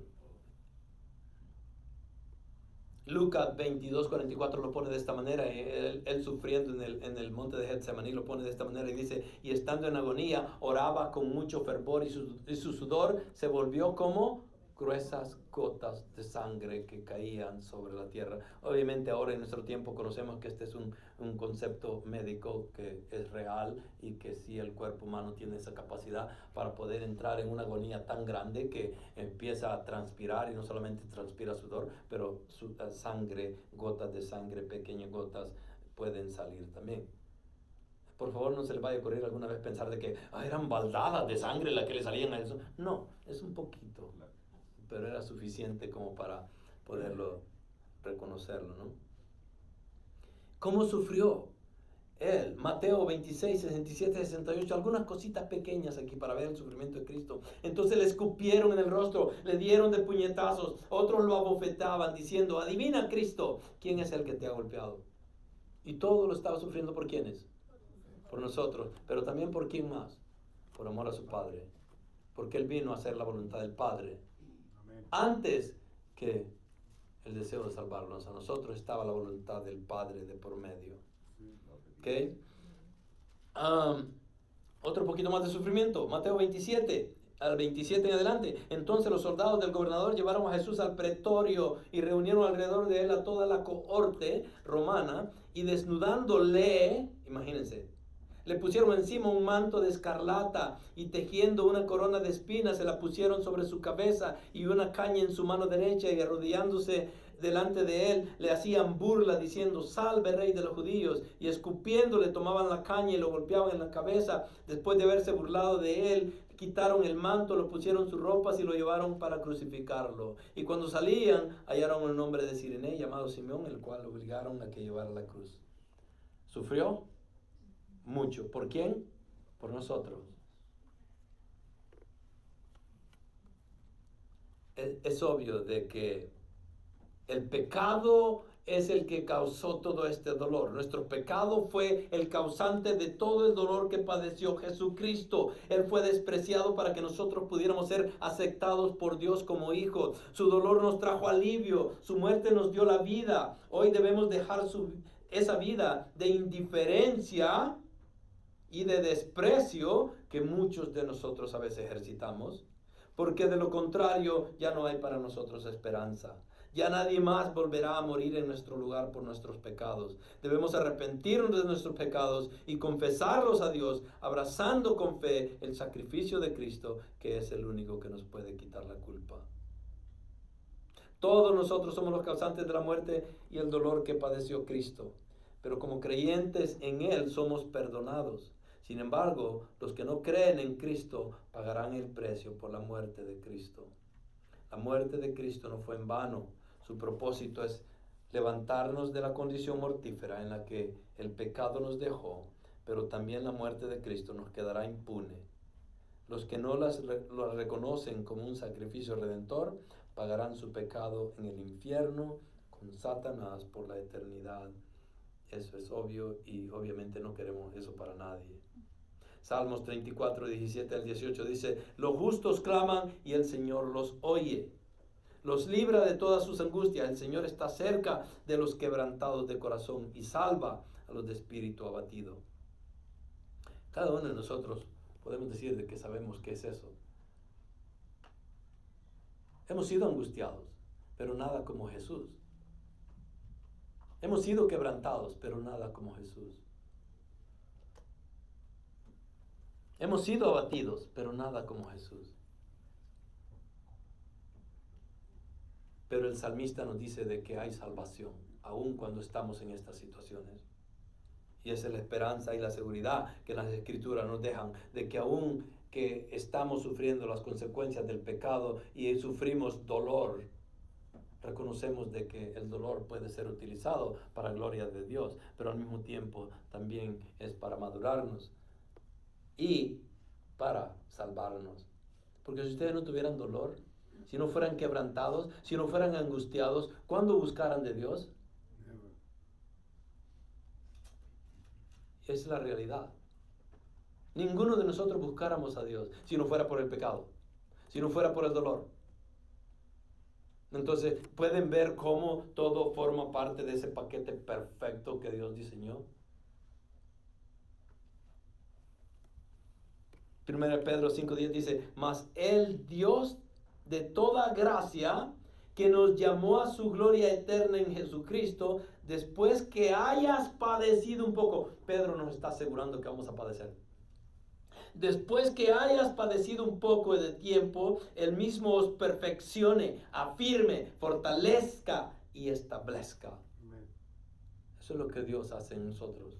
Lucas 22:44 lo pone de esta manera, él sufriendo en el monte de Getsemaní lo pone de esta manera y dice, y estando en agonía, oraba con mucho fervor y su sudor se volvió como gruesas gotas de sangre que caían sobre la tierra. Obviamente ahora en nuestro tiempo conocemos que este es un concepto médico que es real y que sí el cuerpo humano tiene esa capacidad para poder entrar en una agonía tan grande que empieza a transpirar y no solamente transpira sudor, pero sangre, gotas de sangre, pequeñas gotas pueden salir también. Por favor, no se les vaya a ocurrir alguna vez pensar de que eran baldadas de sangre las que le salían a eso. No, es un poquito, pero era suficiente como para poderlo reconocerlo, ¿no? ¿Cómo sufrió él? Mateo 26, 67, 68, algunas cositas pequeñas aquí para ver el sufrimiento de Cristo. Entonces le escupieron en el rostro, le dieron de puñetazos, otros lo abofetaban diciendo, adivina Cristo, ¿quién es el que te ha golpeado? Y todo lo estaba sufriendo ¿por quiénes? Por nosotros, pero también por quién más, por amor a su Padre, porque Él vino a hacer la voluntad del Padre. Antes que el deseo de salvarnos a nosotros estaba la voluntad del Padre de por medio. ¿Ok? Otro poquito más de sufrimiento. Mateo 27, al 27 en adelante. Entonces los soldados del gobernador llevaron a Jesús al pretorio y reunieron alrededor de él a toda la cohorte romana y desnudándole, imagínense, le pusieron encima un manto de escarlata y tejiendo una corona de espinas se la pusieron sobre su cabeza y una caña en su mano derecha y arrodillándose delante de él le hacían burla diciendo salve rey de los judíos y escupiéndole tomaban la caña y lo golpeaban en la cabeza. Después de haberse burlado de él quitaron el manto, lo pusieron sus ropas y lo llevaron para crucificarlo. Y cuando salían hallaron un hombre de Cirené llamado Simeón, el cual lo obligaron a que llevara la cruz. ¿Sufrió? Mucho. ¿Por quién? Por nosotros. Es obvio de que el pecado es el que causó todo este dolor. Nuestro pecado fue el causante de todo el dolor que padeció Jesucristo. Él fue despreciado para que nosotros pudiéramos ser aceptados por Dios como hijos. Su dolor nos trajo alivio. Su muerte nos dio la vida. Hoy debemos dejar esa vida de indiferencia y de desprecio que muchos de nosotros a veces ejercitamos, porque de lo contrario ya no hay para nosotros esperanza. Ya nadie más volverá a morir en nuestro lugar por nuestros pecados. Debemos arrepentirnos de nuestros pecados y confesarlos a Dios, abrazando con fe el sacrificio de Cristo, que es el único que nos puede quitar la culpa. Todos nosotros somos los causantes de la muerte y el dolor que padeció Cristo. Pero como creyentes en Él somos perdonados. Sin embargo, los que no creen en Cristo pagarán el precio por la muerte de Cristo. La muerte de Cristo no fue en vano. Su propósito es levantarnos de la condición mortífera en la que el pecado nos dejó, pero también la muerte de Cristo nos quedará impune. Los que no las reconocen como un sacrificio redentor pagarán su pecado en el infierno con Satanás por la eternidad. Eso es obvio y obviamente no queremos eso para nadie. Salmos 34, 17 al 18 dice: los justos claman y el Señor los oye. Los libra de todas sus angustias. El Señor está cerca de los quebrantados de corazón y salva a los de espíritu abatido. Cada uno de nosotros podemos decir de que sabemos qué es eso. Hemos sido angustiados, pero nada como Jesús. Hemos sido quebrantados, pero nada como Jesús. Hemos sido abatidos, pero nada como Jesús. Pero el salmista nos dice de que hay salvación, aun cuando estamos en estas situaciones. Y esa es la esperanza y la seguridad que las Escrituras nos dejan, de que aun que estamos sufriendo las consecuencias del pecado y sufrimos dolor, reconocemos de que el dolor puede ser utilizado para gloria de Dios, pero al mismo tiempo también es para madurarnos y para salvarnos. Porque si ustedes no tuvieran dolor, si no fueran quebrantados, si no fueran angustiados, ¿cuándo buscaran de Dios? Esa es la realidad. Ninguno de nosotros buscáramos a Dios si no fuera por el pecado, si no fuera por el dolor. Entonces, ¿pueden ver cómo todo forma parte de ese paquete perfecto que Dios diseñó? 1 Pedro 5:10 dice: mas el Dios de toda gracia, que nos llamó a su gloria eterna en Jesucristo, después que hayas padecido un poco. Pedro nos está asegurando que vamos a padecer. Después que hayas padecido un poco de tiempo, Él mismo os perfeccione, afirme, fortalezca y establezca. Amen. Eso es lo que Dios hace en nosotros.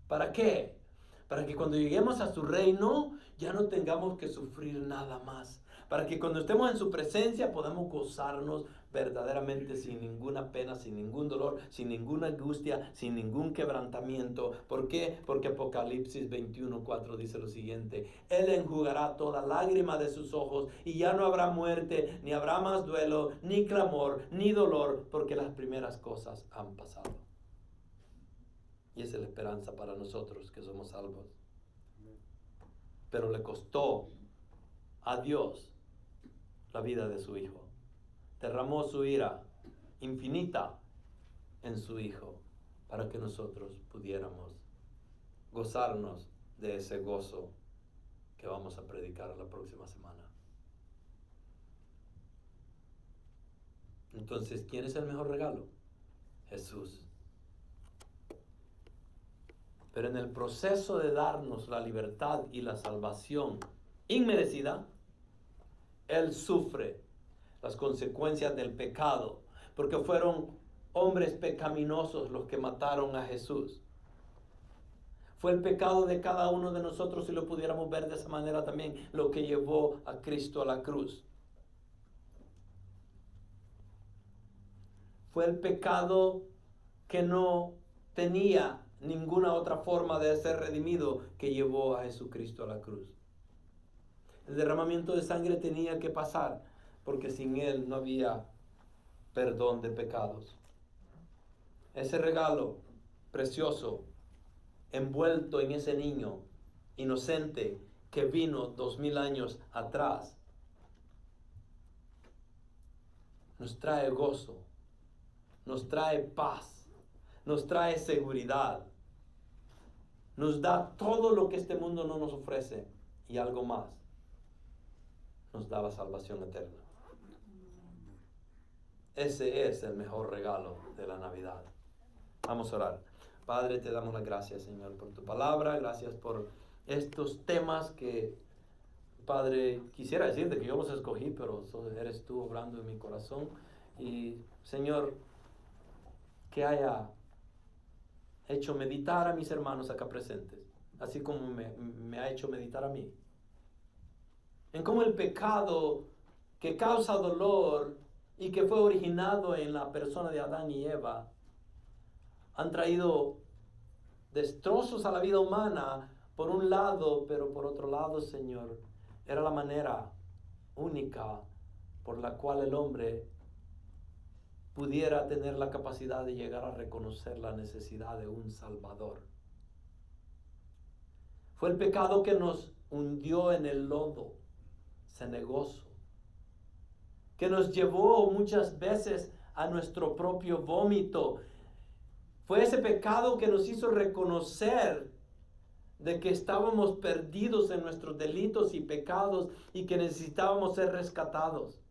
¿Para qué? Para que cuando lleguemos a su reino ya no tengamos que sufrir nada más. Para que cuando estemos en su presencia podamos gozarnos verdaderamente sin ninguna pena, sin ningún dolor, sin ninguna angustia, sin ningún quebrantamiento. ¿Por qué? Porque Apocalipsis 21:4 dice lo siguiente: Él enjugará toda lágrima de sus ojos y ya no habrá muerte, ni habrá más duelo, ni clamor, ni dolor, porque las primeras cosas han pasado. Y esa es la esperanza para nosotros que somos salvos. Pero le costó a Dios la vida de su Hijo. Derramó su ira infinita en su Hijo para que nosotros pudiéramos gozarnos de ese gozo que vamos a predicar la próxima semana. Entonces, ¿quién es el mejor regalo? Jesús. Pero en el proceso de darnos la libertad y la salvación inmerecida, Él sufre las consecuencias del pecado, porque fueron hombres pecaminosos los que mataron a Jesús. Fue el pecado de cada uno de nosotros, si lo pudiéramos ver de esa manera también, lo que llevó a Cristo a la cruz. Fue el pecado que no tenía ninguna otra forma de ser redimido que llevó a Jesucristo a la cruz. El derramamiento de sangre tenía que pasar, porque sin Él no había perdón de pecados. Ese regalo precioso, envuelto en ese niño inocente que vino 2000 años atrás, nos trae gozo, nos trae paz, nos trae seguridad, nos da todo lo que este mundo no nos ofrece y algo más. Nos da la salvación eterna. Ese es el mejor regalo de la Navidad. Vamos a orar. Padre, te damos las gracias, Señor, por tu palabra. Gracias por estos temas que Padre, quisiera decirte que yo los escogí, pero eres tú obrando en mi corazón. Y, Señor, que haya hecho meditar a mis hermanos acá presentes, así como me ha hecho meditar a mí, en cómo el pecado que causa dolor y que fue originado en la persona de Adán y Eva han traído destrozos a la vida humana por un lado, pero por otro lado, Señor, era la manera única por la cual el hombre pudiera tener la capacidad de llegar a reconocer la necesidad de un Salvador. Fue el pecado que nos hundió en el lodo cenagoso, que nos llevó muchas veces a nuestro propio vómito. Fue ese pecado que nos hizo reconocer de que estábamos perdidos en nuestros delitos y pecados y que necesitábamos ser rescatados.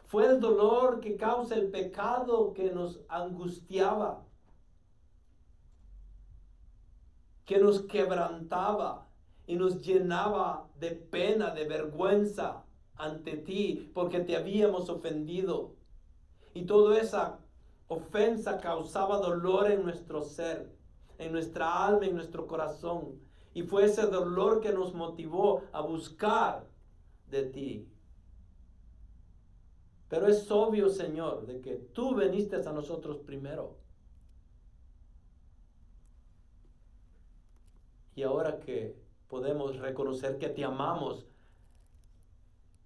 Fue el dolor que causa el pecado que nos angustiaba, que nos quebrantaba y nos llenaba de pena, de vergüenza ante ti, porque te habíamos ofendido. Y toda esa ofensa causaba dolor en nuestro ser, en nuestra alma, en nuestro corazón. Y fue ese dolor que nos motivó a buscar de ti. Pero es obvio, Señor, de que tú viniste a nosotros primero. Y ahora que podemos reconocer que te amamos,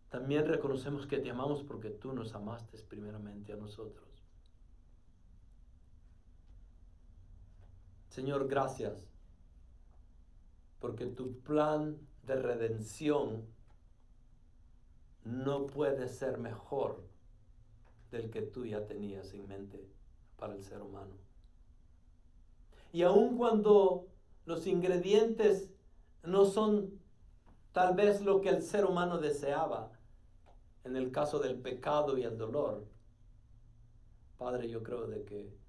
también reconocemos que te amamos porque tú nos amaste primeramente a nosotros. Señor, gracias, porque tu plan de redención no puede ser mejor del que tú ya tenías en mente para el ser humano. Y aun cuando los ingredientes no son tal vez lo que el ser humano deseaba, en el caso del pecado y el dolor, Padre, yo creo de que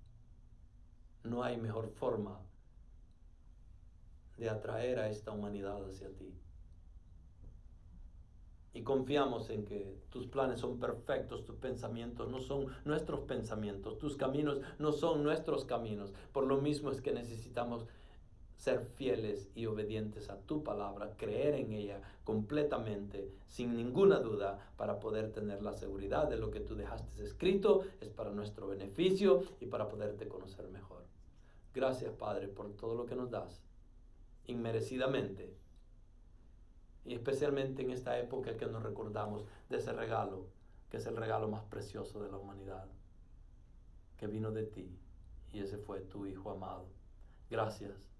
no hay mejor forma de atraer a esta humanidad hacia ti. Y confiamos en que tus planes son perfectos, tus pensamientos no son nuestros pensamientos, tus caminos no son nuestros caminos. Por lo mismo es que necesitamos ser fieles y obedientes a tu palabra, creer en ella completamente, sin ninguna duda, para poder tener la seguridad de lo que tú dejaste escrito, es para nuestro beneficio y para poderte conocer mejor. Gracias, Padre, por todo lo que nos das, inmerecidamente, y especialmente en esta época que nos recordamos de ese regalo, que es el regalo más precioso de la humanidad, que vino de ti, y ese fue tu Hijo amado. Gracias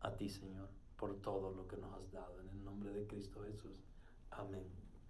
a ti, Señor, por todo lo que nos has dado. En el nombre de Cristo Jesús. Amén.